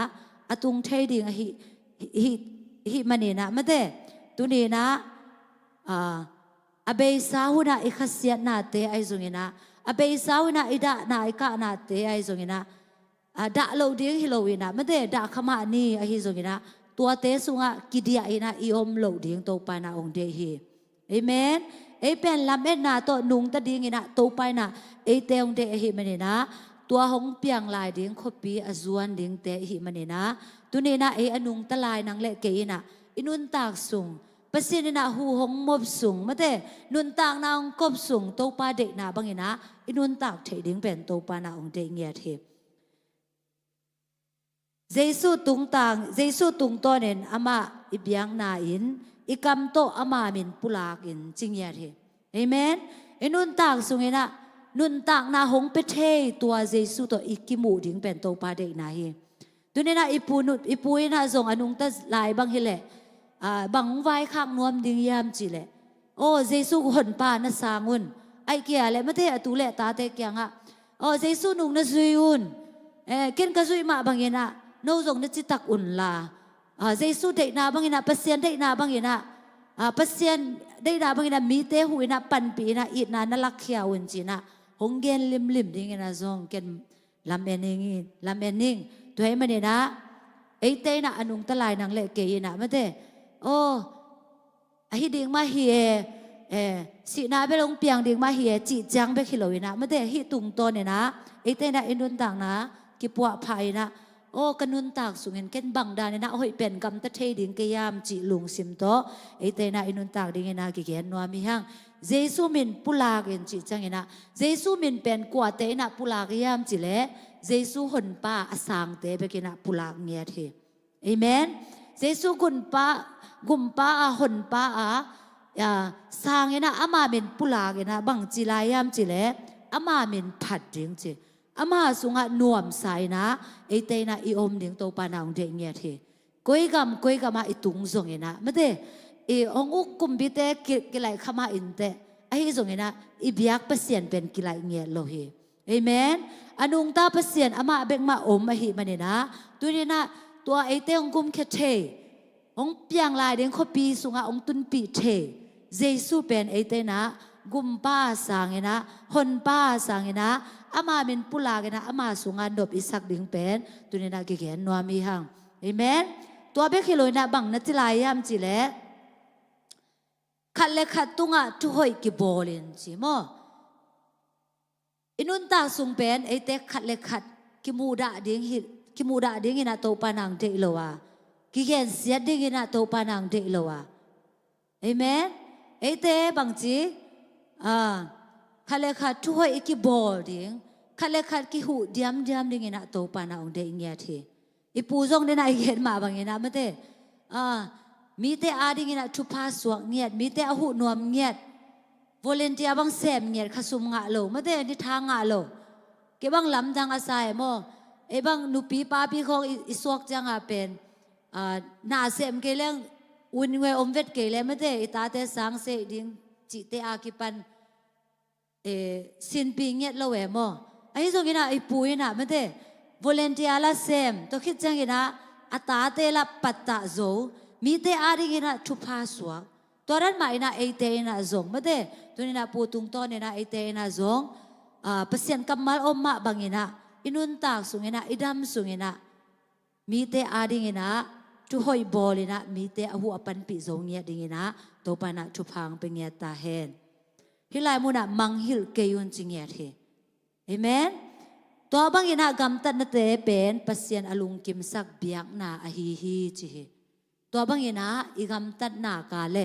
Speaker 7: อตุงเทดิ่งหิมันนี่นะไม่ได้ตุนีนะอเบยสาหุนะอิขเสียนาเตไอจงนะอเบยสาหุนะอิดะนาอิกะนาเตไอจงนะดะโลดิ่งฮิโลวินะไม่ได้ดะขมานี่ไอฮิจงนะตัวเตสุงะกิดียอินะอิอมโลดิ่งโตไปนะองเดฮีเอเมนเอเป็นลำเอ็ดนาโตนุงตะดิ่งอินะโตไปนะเอเตองเดฮีมันนี่นะตัวหงเปียงลายดิ่งคบปีอจวนดิ่งเตฮีมันนี่นะตุนีนะเออนุงตะลายนังเละเกอินะอินุนตากสุงปะสินนะหูหงมบสุงมะเตนุนตากนางกบสุงโตปาเดกนาบังอินะอินุนตากเทดิ่งเป็นโตปานะองเดเงียเทเจสุตุงต่างเจสุตุงตัวเนนอามาอิบยังนาอินอิกำโตอามามินปุลากินจริงยาเทเอเมนเอนุนตากสุงเอนะนุนตากนาหงเปเทตัวเจสุตัวอิกิมูดิ่งเป็นโตปาเดกนาเฮตุเนนะอิปูนุอิปูเอนะทรงอนุงตะลายบังเฮเลบังไว้ข้างนวมดิ่งยามจิเลโอ้เจสุหนปานะสางุนไอเกียเลไม่เทอตุเลตาเตเกียงอะโอ้เจสุนุงนะซุยุนเกินกะซุยมาบังเฮนะโนจงนึกจิตักอุ่นลาเจสุได้นาบังอินะเปเซียนได้นาบังอินะเปเซียนได้นาบังอินะมีเตหุอินะปันปีนะอิดนานลักเขียวอุ่นจีนะ หงเกนลิมดิ่งนะซองเกนลำเอนิงลำเอนิงตัวให้มันเนี่ยนะไอ้เต้น่ะอนุงตะลายนางเล็กเกยน่ะไม่เต้โอ้ไอ้ดิ่งมาเฮียสีนาไปลงเปียงดิ่งมาเฮียจีจังไปขิโลวินะไม่เต้ฮิตุงตัวเนี่ยนะไอ้เต้น่ะอินดุนต่างนะกิปัวไผ่นะโอ้กันนุนตากสุงเห็นเก็นบังดาเนี่ยนะโอ้ยเป็นกำตะเทดิ่งเกยามจีลุงซิมโตไอ้เต้น่ะอินดุนตากดิ่งนะกิเกนนัวมีหังเจสุมินปุลาเกนจีจังนะเจสุมินเป็นกว่าเต้น่ะปุลากยามจีเล่เจสุหนป้าอสางเตไปกินะปุลากเงียเทเอเมนเจสุกุนป้ากุมป้าหนป้าสางเงนะอามาเมนปุลากเงนะบังจีลายามจีเล่อามาเมนผัดดิ่งจีอามาสุงะนวมใส่นะไอเตนะอีอมดิ่งโตปานาองเดเงียเทก้อยกำมาไอตุงส่งเงนะไม่ได้ไอองอุกุมบิเตกิไลขมาอินเตไอส่งเงนะอีเบียกเปเสียนเป็นกิไลเงียโลเฮเอเมนอนุงตาเปเสียนอามาเบกมาอมมาหิมันเนี่ยนะตัวนี้นะตัวไอเตองกุมแค่เทองเปียงลายเด้งขปีสุงะองตุนปีเทเจสุเป็นไอเตนะกุมป้าสางเงนะหนป้าสางเงนะอามาเป็นปุลาเงนะอามาสุงานดบอิสักดิ่งเป็นตัวนี้นะเกี่ยนนัวมีหังเอเมนตัวเบกิโลนะบังนัจิลายามจิเลขัดเล็กขัดตุงะทุหอยกิโบลินจิโมอินุนตาสุงเป็นไอเตขัดเล็กขัดกิมูดาดิ่งหิกิมูดาดิ่งนะโตปานังเดโลวากิเกนเสียดิ่งนะโตปานังเดโลวาเอเมนไอเตบังจีขัดเล็กขัดทุหอยกิโบดิ่งขัดเล็กขัดกิหูเดียมดิ่งนะโตปานังเดเงียทีอีปูจงเดนไอเกนมาบังเงนะไม่เตมีแต่อาดิ่งนะทุพาสวงเงียดมีแต่อาหูนวมเงียดวอลเลนเทียบังเซมเงียดขสุมงะโลไม่ได้นิทางงะโลเก็บังลำจังอาศัยโมไอ้บังนุปีป้าพี่ของอิสวกจังอาเป็นนาเซมเกลี้ยงอุนเวอมเวทเกลี้ยไม่ได้ตาเตสังเสดิ่งจิเตอากิปันสินปีเงียดโลเวโมไอ้ส่งกินะไอ้ปุยนะไม่ได้วอลเลนเทียละเซมตัวคิดจังกินะอัตาเตละปัตตะโจมีแต่อาดิ่งนะทุพาสวงตัวนั้นหมายนะไอเตนะจงไม่ได้ตัวนี้นะปูตุงต้นเนี่ยนะไอเตนะจงเปอร์เซ็นต์กำมัลอมมาบางเงินะอินุนตากสุงเงินะอิดามสุงเงินะมีแต่อาดิ่งนะทุหอยบอลนะมีแต่อาหัวปันปีจงเงียดิ่งนะตัวปานะทุพังเป็นเงียตาเฮนฮิลายมุนะมังฮิลเกยุนจิงเงียเทเอเมนตัวบางเงินะกำตัดนั่นเตเป็นเปอร์เซ็นต์อลุงกิมสักเบียกนาอหิฮิจิตัวบางเงินะอีกำตัดนากาเล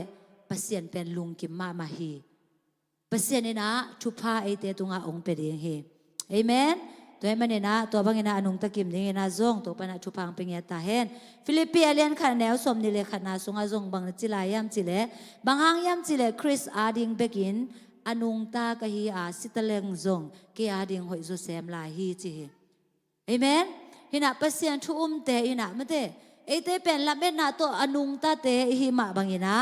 Speaker 7: เปอร์เซ็นต์เป็นลุงกิมมาฮีเปอร์เซ็นต์นี่นะทุพาไอเตตุงาองเป็นยังเฮเอเมนตัวมันเนี่ยนะตัวบางนะอนุงตะกิมเนี่ยนะจงตัวปนัทุพังเป็นเงียตาเฮนฟิลิปปีเลียนขันแนวสมนิเลขันนาสุงาจงบางจิลายามจิเลบางหางยามจิเลคริสอาดิงเบกินอนุงตากะฮีอาสิตะเลงจงเกียอาดิงหอยโจเซมลาฮีจิเอเมนฮินะเปอร์เซ็นต์ทุเตอินะไม่เตไอเตเป็นละเม็ดนาตัวอนุงตาเตหิมะบางนะ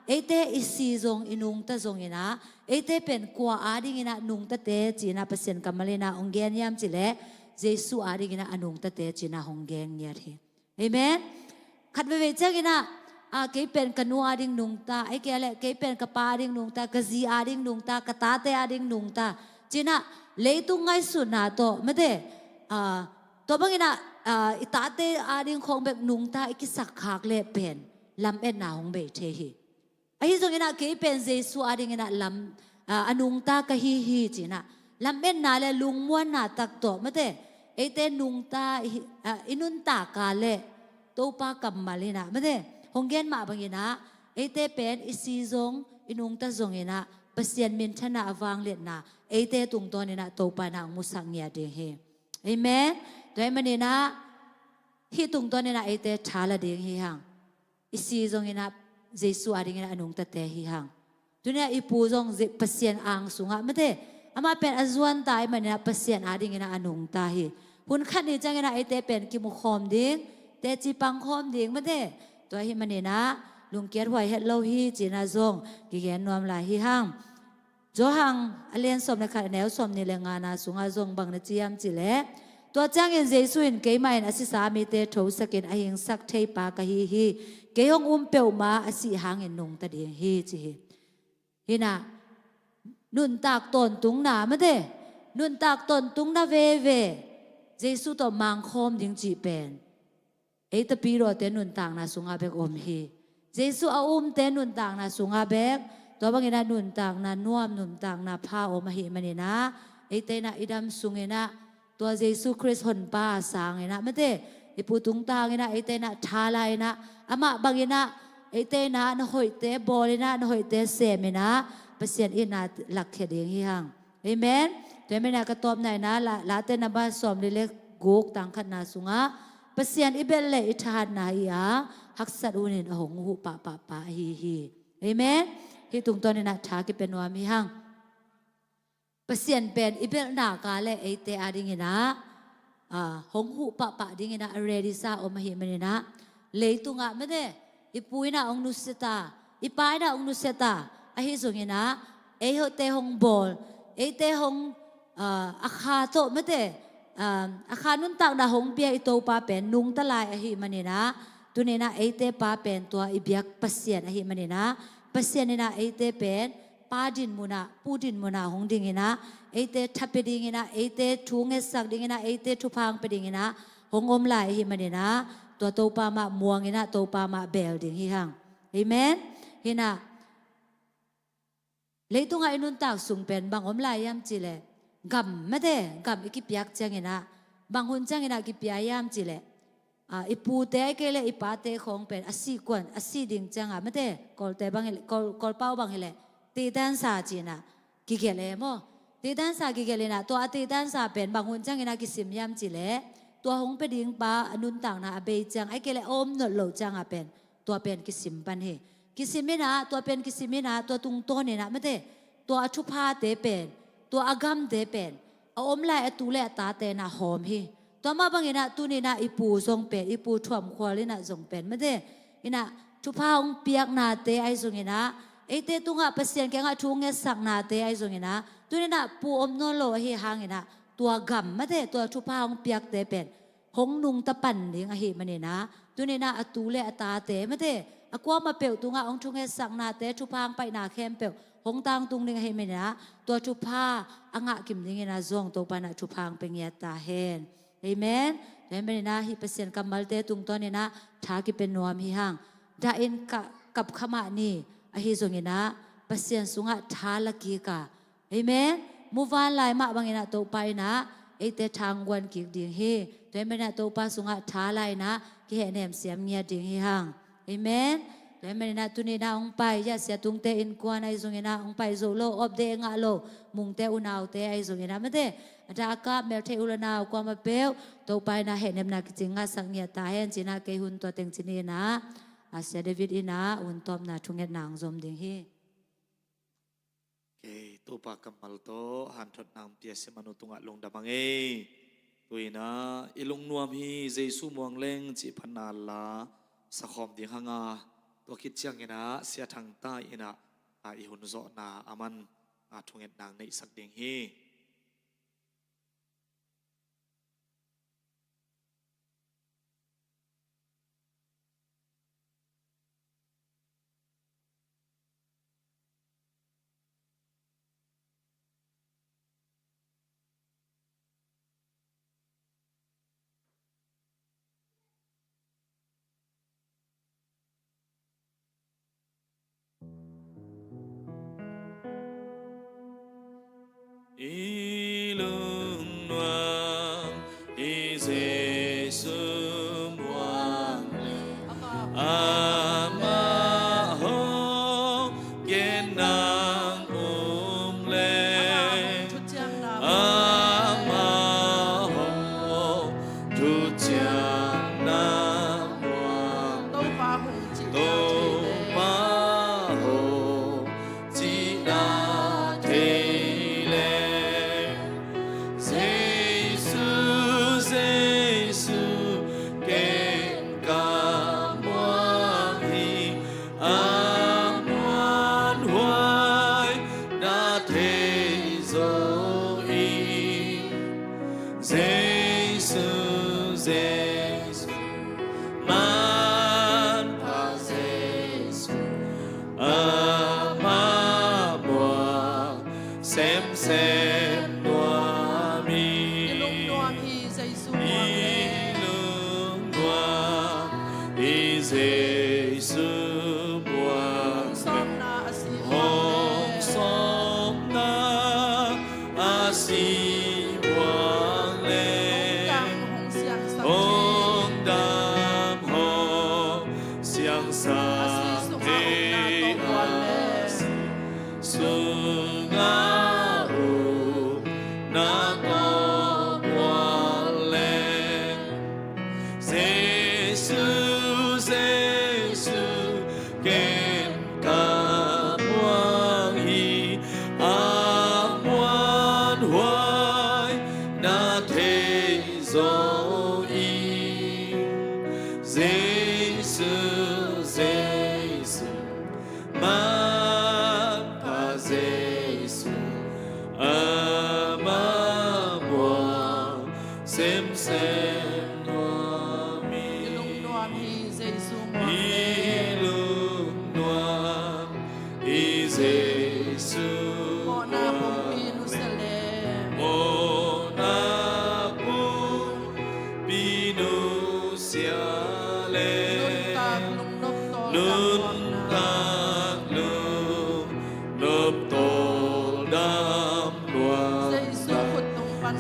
Speaker 7: ไอเตอิซีจงอินุงตาจงอินะไอเตเป็นกัวอาดิงินะนุงตาเตจีนะเปอร์เซ็นต์กัมมาเลนะองเกนยามจิเลเจสุอาดิงินะอนุงตาเตจีนะองเกนเนี่ยทีเอเมนขัดไปเวจังกินะเกยเป็นกันูอาดิงนุงตาไอเกลเกยเป็นกปาอาดิงนุงตากะซีอาดิงนุงตากะตาเตอาดิงนุงตาจีนะเลยตุงไงสุนาโตไม่ได้ตัวบางกินะอิตาเตอาดิงของแบบนุงตาอิกิสักขากเล่เป็นลำเอ็นนาของเบเทฮีไอ้ที่ตรงนี้นะเกยเป็นเจสุอาดิงนะลำอนุงตากะฮีฮีจีนะลำเอ็นนาเลลุงม้วนนาตักโตไม่ได้ไอเตนุงตาอินุนตากาเลโตปากัมมาเลนะไม่ได้หงเกนมาบางอย่างนะไอเตเป็นอิซีจงอินุงตาจงเงนะเปอร์เซ็นต์มินชนะวางเลียนนะไอเตตุงตัวนี้นะโตปานังมุสังเงียเดงเฮเอเมนตัวมันนี่นะที่ตุงตัวนี้นะไอเตชาละเดงเฮฮังอิซีจงเงนะเจสุอาดิงนะอนุงตาเตหิฮังตัวนี้อีปูจงเปอร์เซ็นต์อังสุงะไม่ได้อามาเป็นอจวนตายมันนะเปอร์เซ็นต์อาดิงนะอนุงตาหิหุ่นขันนี่จังนะไอเตเป็นกิมุคอมดิ้งเตจีปังคอมดิ้งไม่ได้ตัวที่มันนี่นะลุงเกียรติไว้เฮ็ดเล่าฮีจีน่าจงกิเกนนวมลายฮีฮังจหังอเลียนสมในขันแนวสมนี่แรงงานนะสุงาจงบังนะจียมจีเล่ตัวจ้างเงินเจสุอินเกยไม่นะสิสามีเตโถสกินอายิงสักเทปากะฮีเกยองเปียวมาอสิหางเงินนงตะเดียงฮีจีฮินะนุนตากตนตุงหนาไม่ได้ นุนตากตนตุงนาเวเวเจสุตอมังคมดิงจีเป็นเอตปีโรเตนุนตางนาสุงอาเบกอมฮีเจสุอาเตนุนตางนาสุงอาเบกตัวบางอินานุนตางนานวมนุนตางนาพาอมหิมันนะเอเตนะอิดามสุงเนะตัวเยซูคริสต์หนป้าสางเนะไม่เตอิปุตุงตางเนะเอเตนะทาลายนะอามาบางอินะเอเตนะนหอยเตบอลนะนหอยเตเสมนะเปเสียนอินาหลักเขดงฮิฮังเอเมนแต่ไม่น่ากระตอบไหนนะละเตนะบ้านสอมเล็กกุกต่างขนาดสุงะเปเสียนอิเบลเลอิทานนาฮิอาฮักสัดอุนินอหงหูปะฮีเอเมนที่ตรงตัวนี้นะท้ากิเป็นวามิฮังเปเสียนเป็นอิเบลนากาเลเอเตอาดิงินะหงหูปะดิงินะเรดิซาอมหิมันนะเลยตุงะไม่ได้อิปุยนะองนุสตาอิปายนะองนุสตาอหิสุงินะเอโฮเตหงบอลเอเตหงอาคาโตไม่ได้อาคานุนตักนะหงเบียอิโตปาเป็นนุงตะลายอหิมันนะตัวนี้นะเอเตปาเป็นตัวอิเบียกเปเสียนอหิมันนะเปเสียนนี่นะเอเตเป็นปาดินมุนาปูดินมุนาหงดิ่งนะเอเตทับไปดิ่งนะเอเตทุงเงสักดิ่งนะเอเตทุพังไปดิ่งนะหงอมลายอหิมันนะตัวโตปามาม่วงนะโตปามาเบลดิ่งฮิฮังเอเมนเห็นนะเลยตุงไอ้นุนตักสูงเป็นบางอมลายยามจีเลกัมไม่ได้กัมอีกิปยักจังเงินะบางคนจังเงินะกิปยายามจีเลอีปูเตะเกลอีปาเตะของเป็นอาศัยกวนอาศัยดิ่งจังไม่ได้กอลเตะบางกอลเป้าบางเฮเลตีดันซาจีนะกิเกเลโมตีดันซากิเกเลนะตัวตีดันซาเป็นบางคนจังเงินะกิสิมยามจีเลตัวหงไปดิ่งปาอนุนต่างนะเบยจังไอเกลอมนดโลจังเป็นตัวเป็นกิสิมปันเฮกิสิมินะตัวเป็นกิสิมินะตัวตุงโตเนี่ยนะไม่ได้ตัวอชุพาเตเป็นตัวอากามเตเป็นอมไลตูเลตาเตนะหอมฮีตัวมาบางอินะตัวนี้นะอีปูทรงเป็นอีปูถ่วมควาลินะทรงเป็นไม่ได้อินะชุพาองเปียกนาเตไอทรงอินะเอเตตุงะเปเสียนแกงะทุงเงสักนาเตไอทรงอินะตัวนี้นะปูอมโนโลเฮหางอินะตัวกัมไม่ได้ตัวชุพาองเปียกเตเป็นหงนุงตะปันเลี้ยงอหิมันนี่นะตัวนี้นะอตูเลตาเตไม่ได้อากวามาเปียวตุงะองทุงเงสักนาเตชุพางไปนาแคมเปียวหงตางตุงลิงอหิมันนี่นะตัวชุพาอ่างะกิมลิงนะซองตัวปานะชุพางเป็นเงียตาเฮนเอเมนแต่ไม่ได้นะฮิเปเซียนกัมมัลเตตุงตัวนี้นะท้ากิเป็นนวมฮิฮังดาอินกับขมานี่อหิซงอินะเปเซียนสุงะท้าละกีกาเอเมนมูฟานลายมาบางอินะตัวไปนะเอเตทางวันกิกดิ่งฮีแต่ไม่ได้ตัวปาสุงะท้าลายนะกิเหนเนมเสียมเงียดิ่งฮิฮังเอเมนแต่ไม่ได้นะตุนีนะองไปยาเสียตุงเตอินกวนไอซงอินะองไปโซโลอบเดงะโลมุงเตอุนาวเตไอซงอินะไม่ได้ดากาเมลเทอุลนาวกวามาเปลตัวไปนะเห็นเนมนักจิงะสังเงียตาเห็นจินาเกหุนตัวเต็งจินีนะอาเซียเดวิดอินะอุนตอมนะทุงเงนนางซอมดิ่งฮี
Speaker 8: ตัวปากกำมัลโตหันทดนางเปียสมนุตุงะลงดาบังตัวนะอิลงนวมฮีเจสุมวงเล่งจิพันนาลาสะคอมดิ่งหางาตัวคิดเชียงเนะเสียทางใต้นะอิหุนโซนาอามันทุงเงนนางในสักดิ่งฮี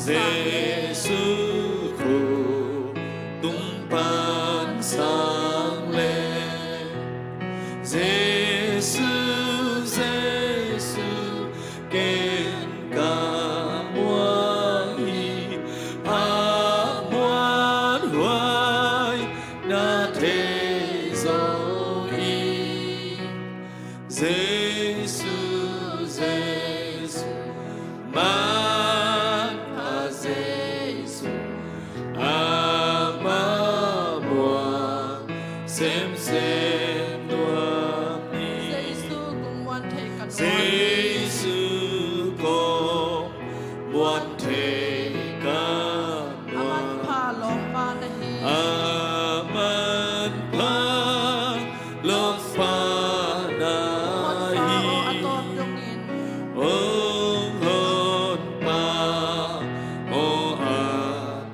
Speaker 8: Giêsu khu tung pan sang lên Giêsu Giêsu kên cả muôn hi a muôn hoài na thế rồi Giêsu Giêsu man a Giêsu ama muôn xem noa mi
Speaker 2: Giêsu cùng quan thể cả
Speaker 8: Giêsu có muôn thể cả
Speaker 2: Aman
Speaker 8: noa
Speaker 2: pha lom pha na hi
Speaker 8: aman pa lo pha na
Speaker 2: Pha o
Speaker 8: hi
Speaker 2: atom yong in
Speaker 8: ong hon pa o a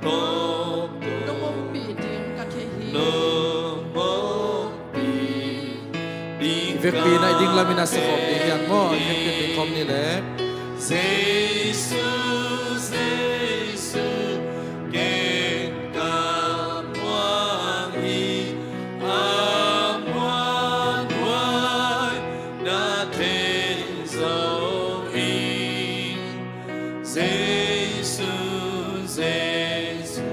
Speaker 8: top
Speaker 2: Nung mong pi ding ka the hi
Speaker 8: no mo pi bi
Speaker 6: เวกปีนายดิ้งลามินาสกอบดิ้งอย่างง้อเวกปีนดิ้งคอมนี่แหละ
Speaker 8: Giêsu Giêsu kên cả muôn hi a muôn hoài đã thế rồi Giêsu Giêsu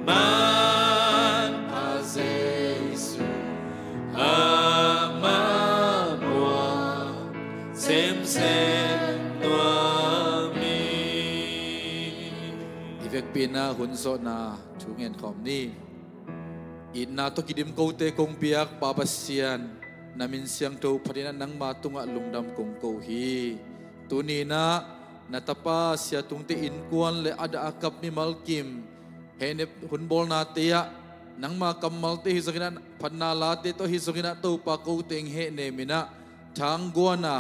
Speaker 8: man a Giêsu ama muôn xem noa mi
Speaker 6: อีเวกปีนาหุ่นโซนาชูเงินคอมนี่อินนาตกิดิมโกเตกงเปียกปาปเซียนนามินเสียงโตพดินันนังมาตุงะลุงดำกงโกฮีตุนีนานาตปาเสียตุงเตอินกวนเลอาดากับมิมัลกิมเฮเนหุ่นบอลนาเตียนังมากำมัลเตฮิสกินันพันนาลาเตโตฮิสกินันโตปาโกเตงเฮเนมินะทางกัวนา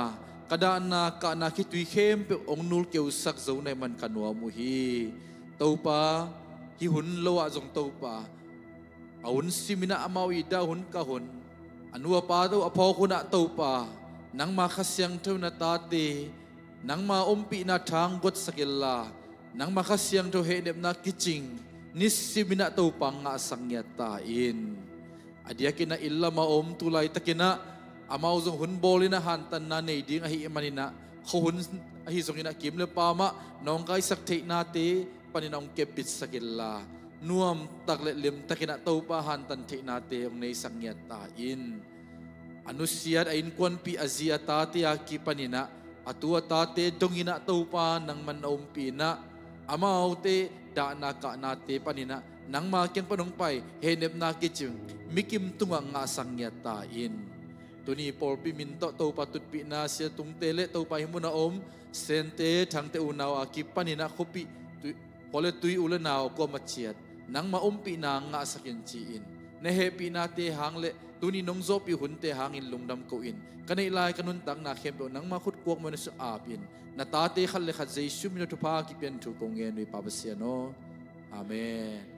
Speaker 6: kada na ka na ki tui khem pe ong nul keu sak zo nai man kanwa mu hi topa hi hun lowa jong topa aun simina amawi da hun ka hun anua pa do apho khuna topa nang ma khasyang theu na ta te nang ma ompi na thang got sakilla nang ma khasyang theu he nep na kiching nisimina topa nga sangya ta in adia kina illa ma om tulai takina amau zong hun bolina hantan na nei ding ahi manina khun ahi zongina kimle pama nong kai sak thei na te paninong kebit sakilla nuam takle lim takina topa hantan thei na te ong nei sangyat ta in anusiat ain kwan pi azia ta te aki panina atua ta te dongina topa nang man ompi na amau te da na ka na te panina nang ma kyang panong pai henep na kichung mikim tunga nga sangyat ta in tuni Paul pi minto to patut pi na sia tung tele to pa himuna om sente thang te unaw aki panina khopi hole tui ulanaw ko machiat nang ma pi na nga sakin chi in ne happy na te hangle tuni nong zo pi hun te hangin lungdam ko in kanai lai kanun tang na khem nang ma khut kuak man su apin na ta te khal le khat jaisu min tu pa ki pen tu kong nge nui pa no amen